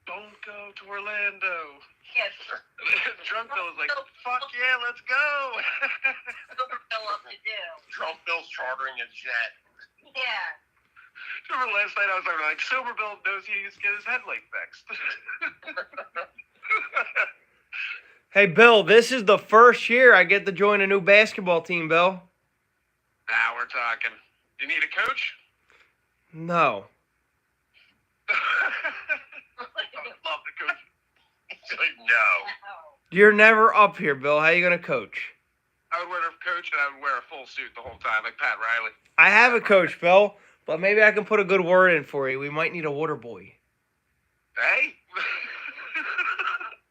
don't go to Orlando. Yes, Drunk Bill is like, fuck yeah, let's go. sober Bill up to do. Trump Bill's chartering a jet. Yeah. Remember last night I was like, sober Bill knows he needs to get his headlight fixed. Hey, Bill, this is the first year I get to join a new basketball team, Bill. Now we're talking. You need a coach? No. I love the coach. He's like, no. You're never up here, Bill. How you going to coach? coach, and I would wear a full suit the whole time, like Pat Riley. I have a coach, Bill, but maybe I can put a good word in for you. We might need a water boy. Hey,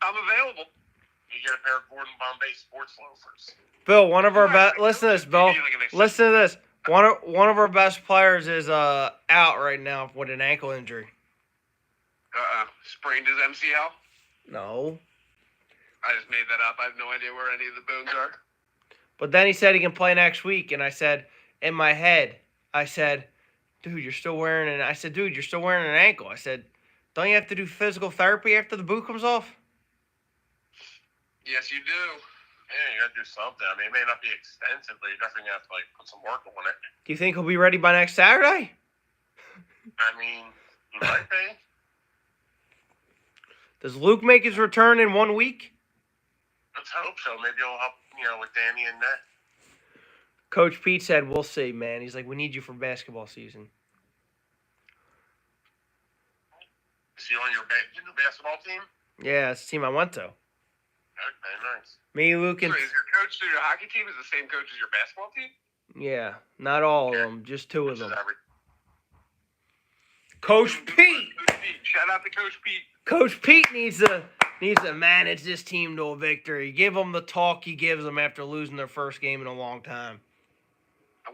I'm available. You get a pair of Gordon Bombay sports loafers. Bill, one of our best. Listen to this, Bill. Listen to this. One of our best players is out right now with an ankle injury. Sprained his MCL. No. I just made that up. I have no idea where any of the bones are. But then he said he can play next week, and I said, in my head, I said, dude, you're still wearing an ankle. I said, don't you have to do physical therapy after the boot comes off? Yes, you do. Yeah, you gotta do something. I mean, it may not be extensive, but you definitely have to put some work on it. Do you think he'll be ready by next Saturday? I mean, he might be. Does Luke make his return in 1 week? Let's hope so. Maybe he'll help, with Danny and Ned. Coach Pete said, we'll see, man. He's like, we need you for basketball season. Is he on your basketball team? Yeah, it's the team I went to. Okay, nice. Me, Luke, and... So is your coach to your hockey team is the same coach as your basketball team? Yeah, not all of them, just two of This is them. Coach Coach Pete! Shout out to Coach Pete. Coach Pete needs to manage this team to a victory. Give them the talk he gives them after losing their first game in a long time.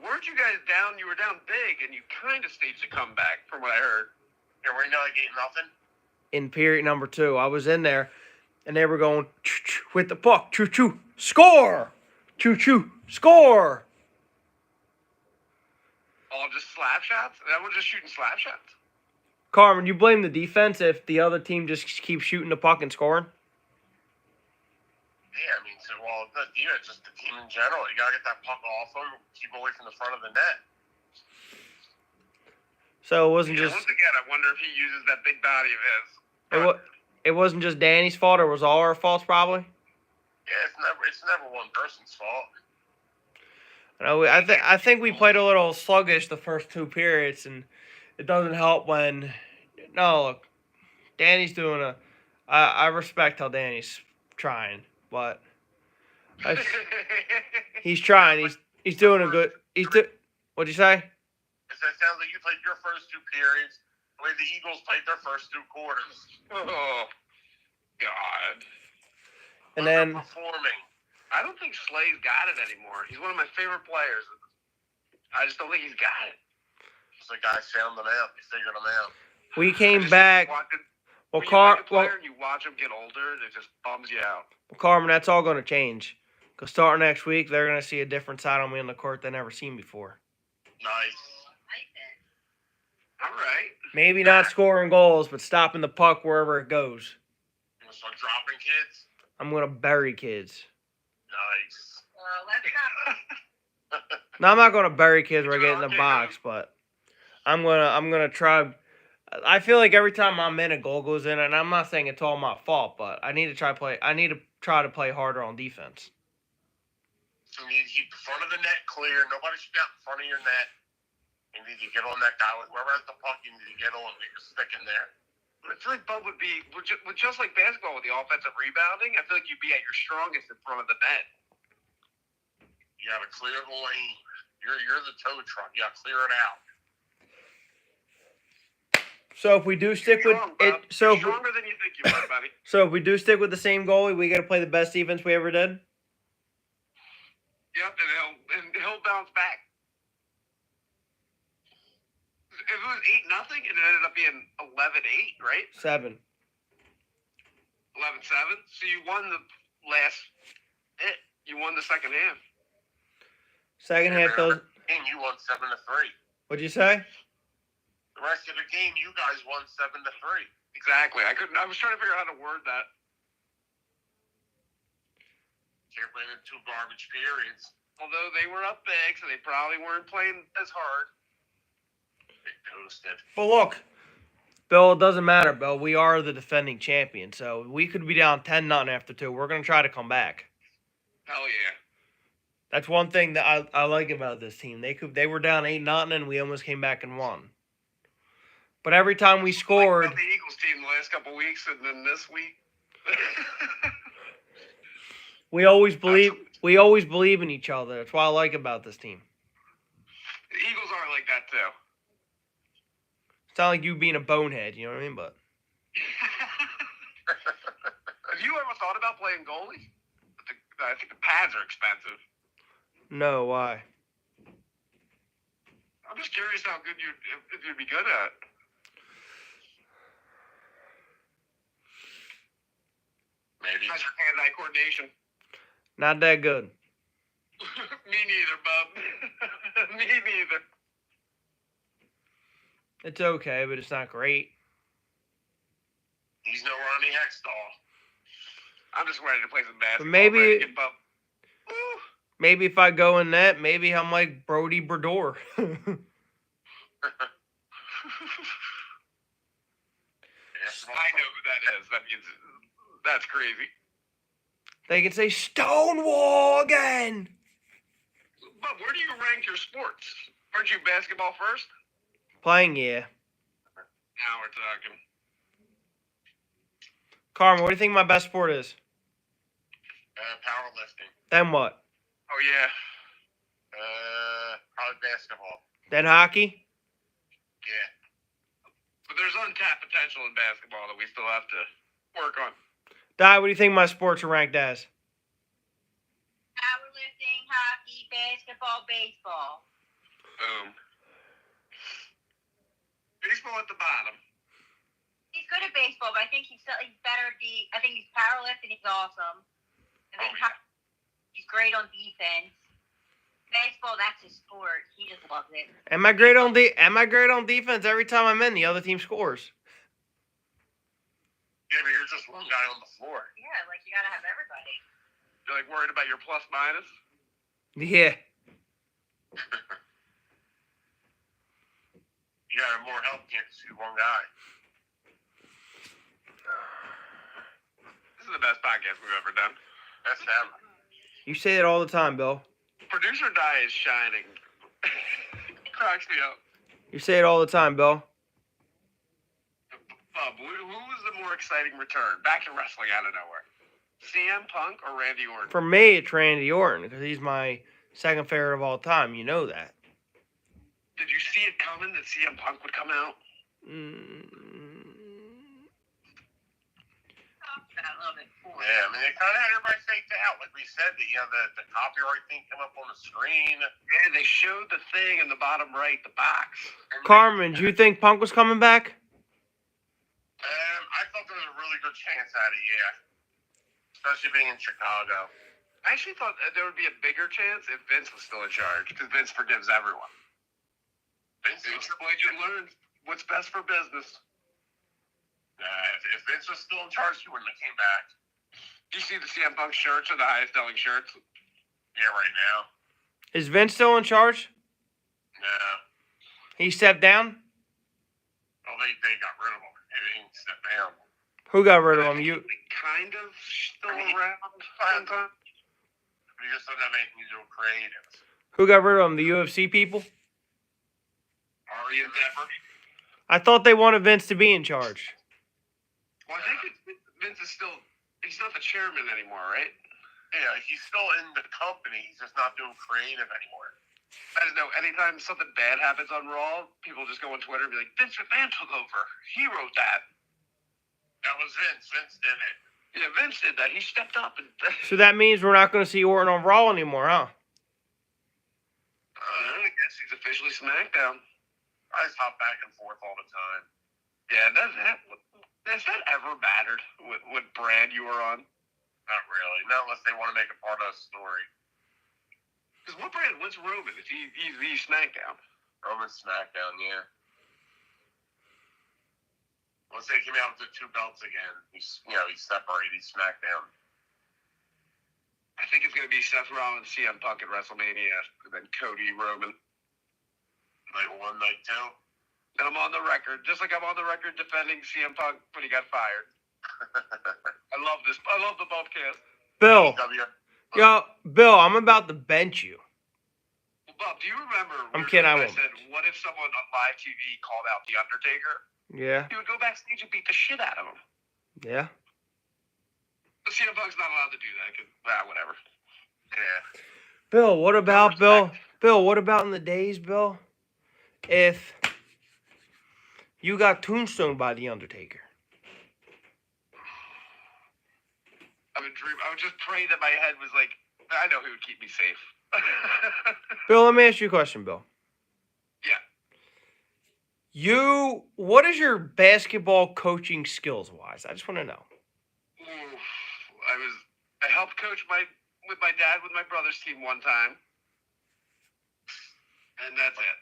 Weren't you guys down? You were down big, and you kind of staged a comeback, from what I heard. Yeah, we're not like 8-0. In period number 2, I was in there, and they were going with the puck. Choo-choo, score! Choo-choo, score! All just slap shots? Everyone's just shooting slap shots? Carmen, you blame the defense if the other team just keeps shooting the puck and scoring? Yeah, I mean, it's not you, it's just the team in general. You gotta get that puck off them, keep away from the front of the net. So it wasn't Once just again, I wonder if he uses that big body of his. it wasn't just Danny's fault. It was all our faults, probably. Yeah, it's never one person's fault. I think we played a little sluggish the first 2 periods, and it doesn't help when. No, look, Danny's doing I respect how Danny's trying, but he's trying. He's doing a good. What'd you say? It sounds like you played your first 2 periods the way the Eagles played their first 2 quarters. Oh, God. And then Performing. I don't think Slay's got it anymore. He's one of my favorite players. I just don't think he's got it. The guys found them out. They figured them out. we came back. Well, When you like a player and you watch him get older, it just bums you out. Carmen, that's all going to change. Because starting next week, they're going to see a different side of me on the court they've never seen before. Nice. All right. Maybe not scoring goals, but stopping the puck wherever it goes. You gonna start dropping kids? I'm going to bury kids. Nice. Well, that's not. No, I'm not going to bury kids where I get in the box, but I'm gonna try. I feel like every time I'm in, a goal goes in, and I'm not saying it's all my fault, but I need to try to play harder on defense. So you need to keep the front of the net clear. Nobody should be out in front of your net. You need to get on that guy. Whoever has the puck, you need to get on. Get your stick in there. I feel like Bud would be, with just like basketball with the offensive rebounding, I feel like you'd be at your strongest in front of the net. You got to clear the lane. You're the tow truck. You got to clear it out. So if we do stick with it, You're stronger than you think you are, buddy. so if we do stick with the same goalie, we got to play the best defense we ever did. Yep, and he'll bounce back. If it was 8-0, it ended up being 11-8, right? 7. 11-7. So you won the last hit. You won the second half. Second half, those. And you won 7-3. What'd you say? The rest of the game, you guys won 7-3. Exactly. I was trying to figure out how to word that. You're playing in 2 garbage periods. Although they were up big, so they probably weren't playing as hard. They toasted. But look, Bill, it doesn't matter, Bill. We are the defending champion, so we could be down 10-0 after 2. We're gonna try to come back. Hell yeah. That's one thing that I like about this team. They were down 8-0 and we almost came back and won. But every time we scored, Like the Eagles team the last couple weeks, and then this week. we always believe We always believe in each other. That's what I like about this team. The Eagles are like that too. It's not like you being a bonehead, you know what I mean? But Have you ever thought about playing goalie? I think the pads are expensive. no, why? I'm just curious how good if you'd be good at. Maybe. How's your hand-eye coordination? Not that good. Me neither, bub. Me neither. It's okay, but it's not great. He's no Ronnie Hextall. I'm just ready to play some basketball. But maybe- ready to get bumped. Woo. Maybe if I go in net, maybe I'm like Brody Brodeur. I know who that is. That means that's crazy. They can say Stonewall again. But where do you rank your sports? Aren't you basketball first? Playing, yeah. Now we're talking. Carmen, what do you think my best sport is? Powerlifting. Then what? Oh yeah. Probably basketball. Then hockey? Yeah. But there's untapped potential in basketball that we still have to work on. Di, what do you think my sports are ranked as? Powerlifting, hockey, basketball, baseball. Boom. Baseball at the bottom. He's good at baseball, but I think he's better at I think he's powerlifting. He's awesome. I think he's great on defense. Baseball, that's his sport. He just loves it. Am I great on defense? Every time I'm in, the other team scores. Yeah, but you're just one guy on the floor. Yeah, like you gotta have everybody. You're like worried about your plus minus? Yeah. You got more help can't see one guy. This is the best podcast we've ever done. That's them. You say it all the time, Bill. Producer Di is shining. Cracks me up. You say it all the time, Bill. Bub, who was the more exciting return? Back to wrestling out of nowhere. CM Punk or Randy Orton? For me, it's Randy Orton because he's my second favorite of all time. You know that. Did you see it coming that CM Punk would come out? I love it. Yeah, I mean, they kind of had everybody faked out. Like we said, the copyright thing came up on the screen. Yeah, they showed the thing in the bottom right, the box. Carmen, do you think Punk was coming back? I thought there was a really good chance at it, yeah. Especially being in Chicago. I actually thought there would be a bigger chance if Vince was still in charge, because Vince forgives everyone. Vince Triple H learned what's best for business. if Vince was still in charge, he wouldn't have came back. Do you see the CM Punk shirts are the highest selling shirts? Yeah, right now. Is Vince still in charge? No. He stepped down? Oh, they got rid of him. He didn't step down. Who got rid of him? You? Kind of still around. He just doesn't have anything to do with creative. Who got rid of him? The UFC people? Ari Endeavor. I thought they wanted Vince to be in charge. Well, I think Vince is still. He's not the chairman anymore, right? Yeah, he's still in the company. He's just not doing creative anymore. I just know anytime something bad happens on Raw, people just go on Twitter and be like, Vince McMahon took over. He wrote that. That was Vince. Vince did it. Yeah, Vince did that. He stepped up and. So that means we're not going to see Orton on Raw anymore, huh? I guess he's officially SmackDown. I just hop back and forth all the time. Yeah, has that ever mattered? What brand you were on? Not really. Not unless they want to make a part of a story. Because what brand? What's Roman? Is he's SmackDown? Roman SmackDown, yeah. Once they came out with the two belts again, he's separated. He's SmackDown. I think it's going to be Seth Rollins, CM Punk at WrestleMania, and then Cody Roman. Night 1, night 2. And I'm on the record, just like I'm on the record defending CM Punk when he got fired. I love this. I love the podcast. Bill. Bill, I'm about to bench you. Well, Bob, do you remember? I'm kidding. I I won't. said, what if someone on live TV called out The Undertaker? Yeah. He would go backstage and beat the shit out of him. Yeah. But CM Punk's not allowed to do that. Cause, whatever. Yeah. Bill, what about respect. Bill, what about in the days, Bill? If you got tombstoned by the Undertaker. I would just pray that my head was like, I know he would keep me safe. Bill, let me ask you a question, Bill. Yeah. What is your basketball coaching skills wise? I just want to know. Oof. I helped coach with my dad with my brother's team one time, and that's it.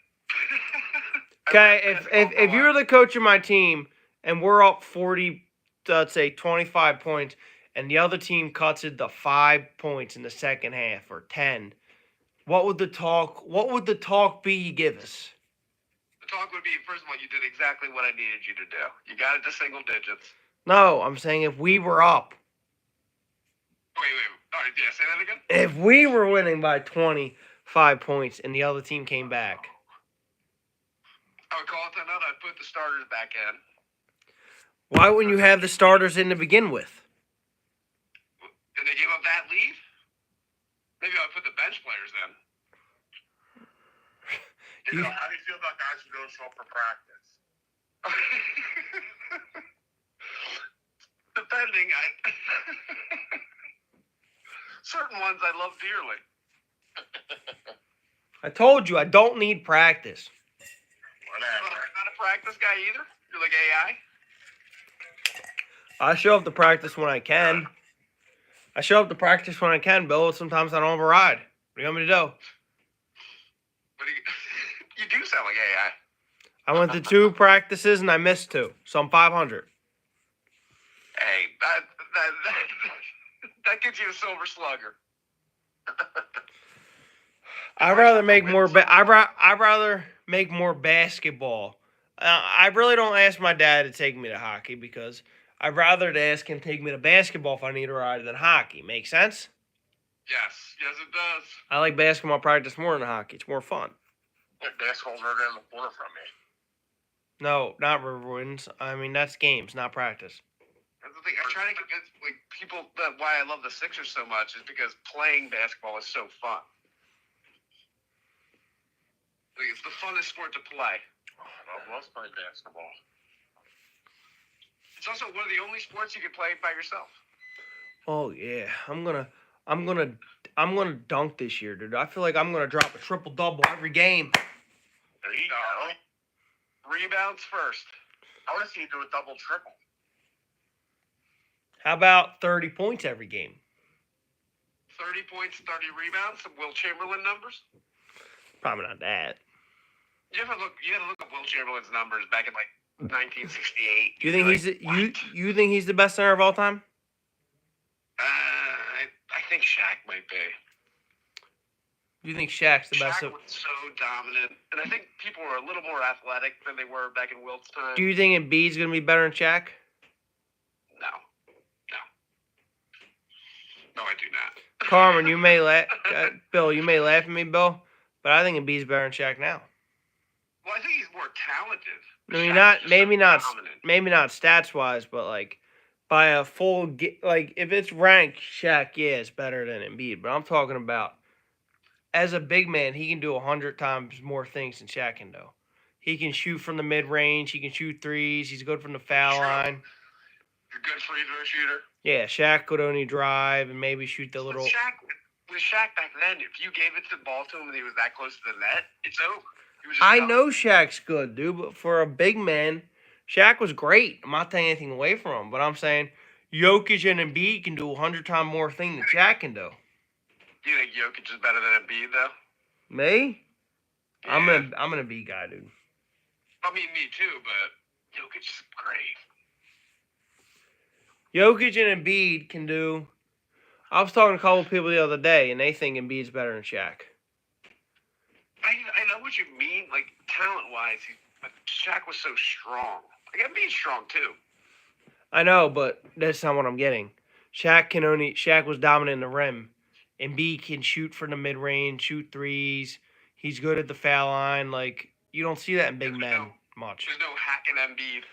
Okay, if you were the coach of my team and we're up 40, let's say 25 points, and the other team cuts it to 5 points in the second half or 10, what would the talk be you give us? The talk would be, first of all, you did exactly what I needed you to do. You got it to single digits. No, I'm saying if we were up. Wait. All right, yeah, say that again. If we were winning by 25 points and the other team came back. I would call it another. I'd put the starters back in. Why wouldn't you have the starters in to begin with? And they gave up that lead? Maybe I would put the bench players in. How do you feel about guys who don't show up for practice? Depending, certain ones I love dearly. I told you I don't need practice. Whatever. You're not a practice guy either? You're like AI? I show up to practice when I can. Bill. Sometimes I don't have a ride. What do you want me to do? You do sound like AI. I went to 2 practices and I missed 2. So I'm 500. Hey, that gets you a silver slugger. I'd rather make more basketball. I really don't ask my dad to take me to hockey because I'd rather ask him to take me to basketball if I need a ride than hockey. Make sense? Yes, it does. I like basketball practice more than hockey. It's more fun. Basketball's right around the corner from me. No, not Riverwinds. I mean, that's games, not practice. That's the thing. I try to convince people that why I love the Sixers so much is because playing basketball is so fun. It's the funnest sport to play. I love playing basketball. It's also one of the only sports you can play by yourself. Oh yeah, I'm gonna dunk this year, dude. I feel like I'm gonna drop a triple double every game. There you go. Rebounds first. I want to see you do a double triple. How about 30 points every game? 30 points, 30 rebounds, some Will Chamberlain numbers. Probably not that. You had to look up Will Chamberlain's numbers back in 1968. You think you think he's the best center of all time? I think Shaq might be. You think Shaq's the best? Shaq was so dominant, and I think people were a little more athletic than they were back in Wilt's time. Do you think Embiid's gonna be better than Shaq? No, I do not. Carmen, you may Bill, you may laugh at me, Bill, but I think Embiid's better than Shaq now. Well, I think he's more talented. I mean, Dominant. maybe not stats wise, but by a full if it's ranked, Shaq is better than Embiid. But I'm talking about as a big man, he can do 100 times more things than Shaq can do. He can shoot from the mid range. He can shoot threes. He's good from the foul line. He's a good free throw shooter. Yeah, Shaq could only drive and maybe shoot the little. With Shaq back then, if you gave it the ball to him and he was that close to the net, it's over. I know Shaq's good, dude, but for a big man, Shaq was great. I'm not taking anything away from him, but I'm saying Jokic and Embiid can do 100 times more things than Shaq can do. Do you think Jokic is better than Embiid, though? Me? Yeah. I'm an Embiid guy, dude. I mean, me too, but Jokic is great. Jokic and Embiid can do. I was talking to a couple people the other day, and they think Embiid's better than Shaq. I know what you mean, talent-wise, but Shaq was so strong. Embiid's strong, too. I know, but that's not what I'm getting. Shaq was dominant in the rim. Embiid can shoot from the mid-range, shoot threes. He's good at the foul line. You don't see that in big men much. There's no hacking Embiid.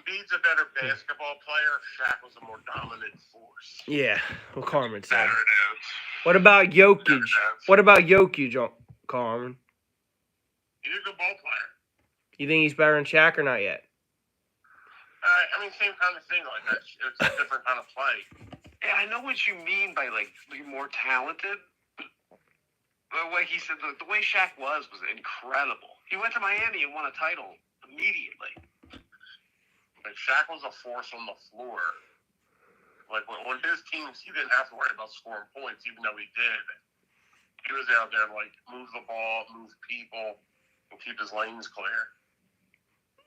Embiid's a better basketball player. Shaq was a more dominant force. Yeah, what Carmen said. Better dudes. What about Jokic? What about Jokic, Carmen? He's a good ball player. You think he's better than Shaq or not yet? I mean, same kind of thing. Like that. It's a different kind of play. Yeah, I know what you mean by like being more talented. But like he said, the way Shaq was incredible. He went to Miami and won a title immediately. Like Shaq was a force on the floor. Like when his teams, he didn't have to worry about scoring points, even though he did. He was out there like move the ball, move people, and keep his lanes clear.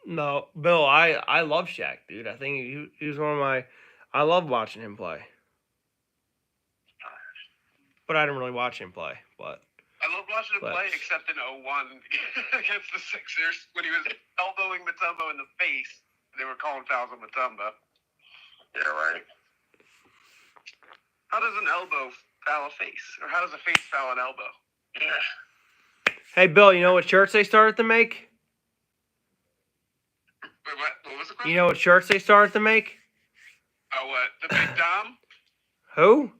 No, Bill, I love Shaq, dude. I think he was one of my. I love watching him play. But I didn't really watch him play. But I love watching him play, except in 01 against the Sixers when he was elbowing Mutombo in the face. They were calling fouls on Mutombo. Yeah, right. How does an elbow foul a face? Or how does a face foul an elbow? Yeah. hey, Bill, you know what shirts they started to make? Wait, what was the question? You know what shirts they started to make? Oh, what? The Big Dom? Who?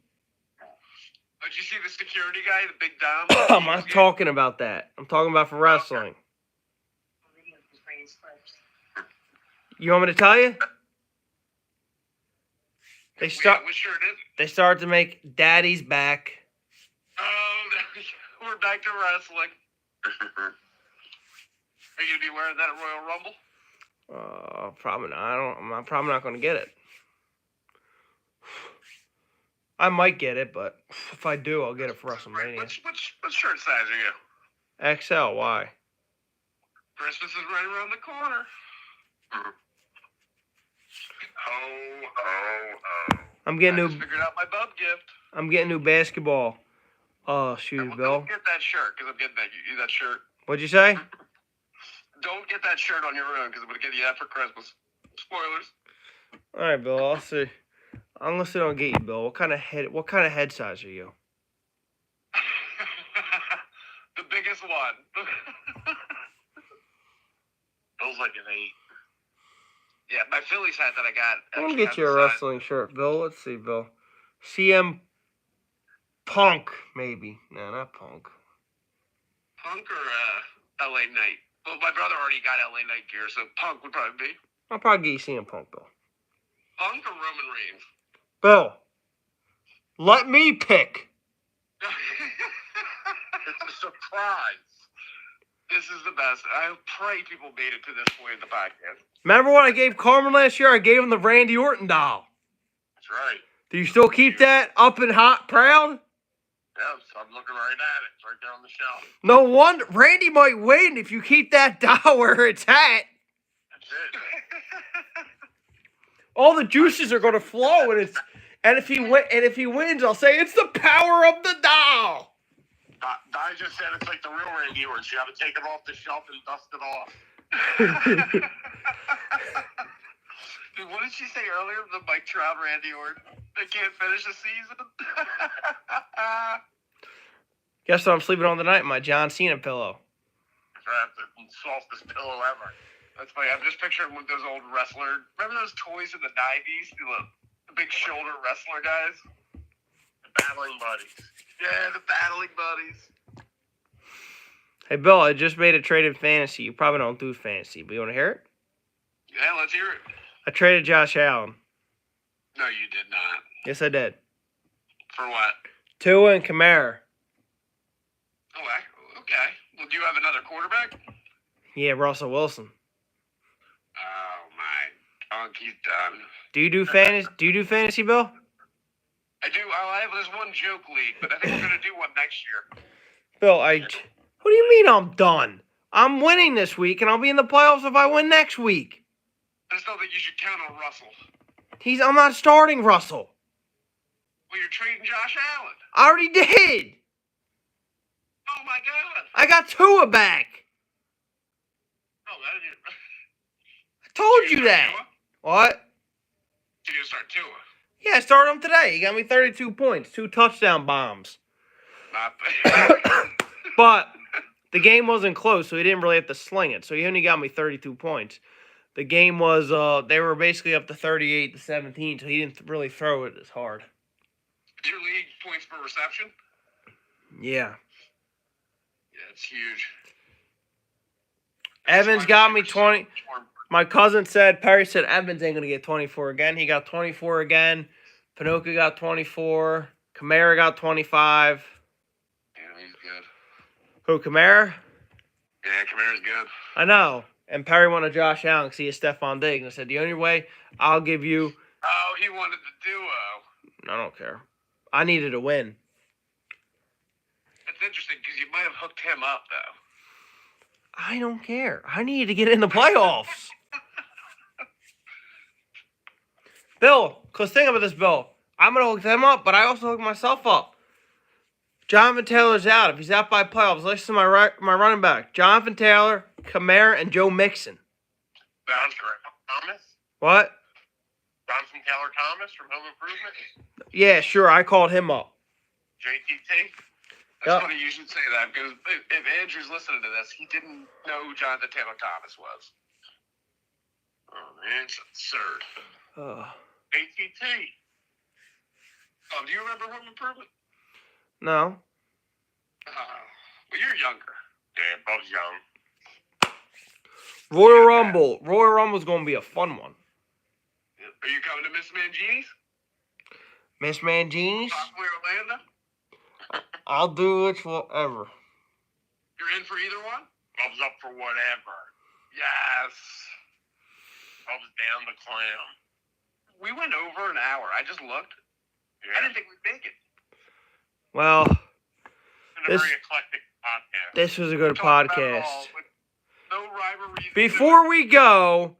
Did you see the security guy, the Big Dom? I'm not talking about that. I'm talking about for wrestling. You want me to tell you? They Which shirt is it? They started to make Daddy's Back. Oh, we're back to wrestling. Are you going to be wearing that at Royal Rumble? Probably not. I'm probably not going to get it. I might get it, but if I do, I'll get it for WrestleMania. What shirt size are you? XL. Why? Christmas is right around the corner. I'm getting I new. just figured out my bub gift. I'm getting new basketball. Shoes, Bill. Don't get that shirt because I'm getting that shirt. What'd you say? Don't get that shirt on your own because I'm going to get you that for Christmas. Spoilers. All right, Bill. I'll see. Unless they don't get you, Bill. What kind of head size are you? The biggest one. Bill's like an 8. Yeah, my Phillies hat that I got. I'm gonna get you a wrestling shirt, Bill. Let's see, Bill. CM Punk, maybe. No, not Punk. Punk or LA Knight? Well, my brother already got LA Knight gear, so Punk would probably be. I'll probably get you CM Punk, Bill. Punk or Roman Reigns? Bill, let me pick. It's a surprise. This is the best. I pray people made it to this point in the podcast. Remember when I gave Carmen last year? I gave him the Randy Orton doll. That's right. Do you still keep that up and hot, proud? Yeah, so I'm looking right at it. It's right there on the shelf. No wonder. Randy might win if you keep that doll where it's at. That's it. All the juices are going to flow, and if he wins, I'll say it's the power of the doll. Di just said it's like the real Randy Orton. You got to take it off the shelf and dust it off. Dude, what did she say earlier? The Mike Trout, Randy Orton. They can't finish the season. Guess what I'm sleeping on tonight? My John Cena pillow. That's the softest pillow ever. That's funny. I'm just picturing with those old wrestler. Remember those toys in the 90s? The big shoulder wrestler guys? The battling buddies. Yeah, the battling buddies. Hey, Bill, I just made a trade in fantasy. You probably don't do fantasy, but you want to hear it? Yeah, let's hear it. I traded Josh Allen. No, you did not. Yes, I did. For what? Tua and Kamara. Oh, okay. Well, do you have another quarterback? Yeah, Russell Wilson. Oh, my. He's done. Do you do fantasy, Bill? I do. I have this one joke league, but I think we're going to do one next year. Bill, what do you mean I'm done? I'm winning this week, and I'll be in the playoffs if I win next week. I just don't think you should count on Russell. I'm not starting Russell. Well, you're trading Josh Allen. I already did. Oh, my God. I got Tua back. Oh, that is... I told you that. Tua? What? So you're going to start Tua? Yeah, I started him today. He got me 32 points, 2 touchdown bombs. Not bad. But the game wasn't close, so he didn't really have to sling it. So he only got me 32 points. the game was they were basically up to 38-17, so he didn't really throw it as hard. Your league points per reception? Yeah. Yeah, it's huge. Evans got me 20. Much more important. My cousin said, Perry said Evans ain't going to get 24 again. He got 24 again. Pinocchio got 24. Kamara got 25. Yeah, he's good. Who, Kamara? Yeah, Kamara's good. I know. And Perry wanted Josh Allen because he is Stephon Diggs. I said, the only way I'll give you... Oh, he wanted the duo. I don't care. I needed a win. It's interesting because you might have hooked him up, though. I don't care. I need to get in the playoffs. Bill, because think about this, Bill. I'm going to hook them up, but I also hook myself up. Jonathan Taylor's out. If he's out by playoffs, listen to my running back. Jonathan Taylor, Kamara, and Joe Mixon. Sounds correct. Thomas? What? Jonathan Taylor Thomas from Home Improvement? Yeah, sure. I called him up. JTT? That's Yep. funny you should say that because if Andrew's listening to this, he didn't know who Jonathan Taylor Thomas was. Oh, man, it's absurd. JTT? Oh, do you remember Home Improvement? No. Well, you're younger. Yeah, Bob's young. Royal Rumble. Royal Rumble's going to be a fun one. Are you coming to Miss Mangini's? Miss Mangini's? Possibly Orlando? I'll do it forever. You're in for either one? Bob's up for whatever. Yes. Bob's down the clown. We went over an hour. I just looked. Yeah. I didn't think we'd make it. Well, It's been a This- very eclectic podcast. this was a good Talked about it all podcast. with no rivalries. Before we go,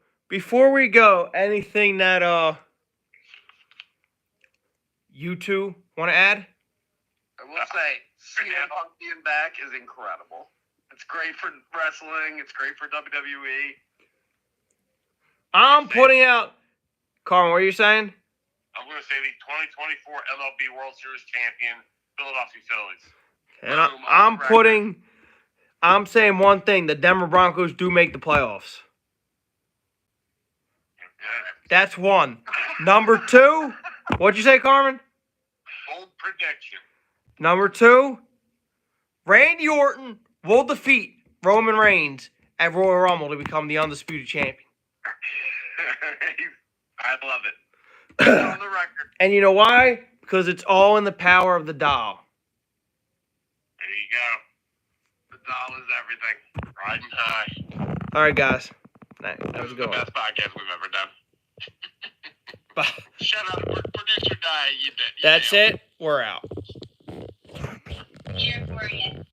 anything that you two want to add? I will say, CM Punk being back is incredible. It's great for wrestling. It's great for WWE. I'm putting out. Carmen, what are you saying? I'm going to say the 2024 MLB World Series champion, Philadelphia Phillies. And I'm saying one thing: the Denver Broncos do make the playoffs. That's one. Number two, what'd you say, Carmen? Bold prediction. Number two, Randy Orton will defeat Roman Reigns at Royal Rumble to become the undisputed champion. I love it. It's on the record. And you know why? Because it's all in the power of the doll. There you go. The doll is everything. Riding high. All right, guys. That was This a is good the one. best podcast we've ever done. Bye. Shout out to producer Di. You did. That's it. We're out. Here for you.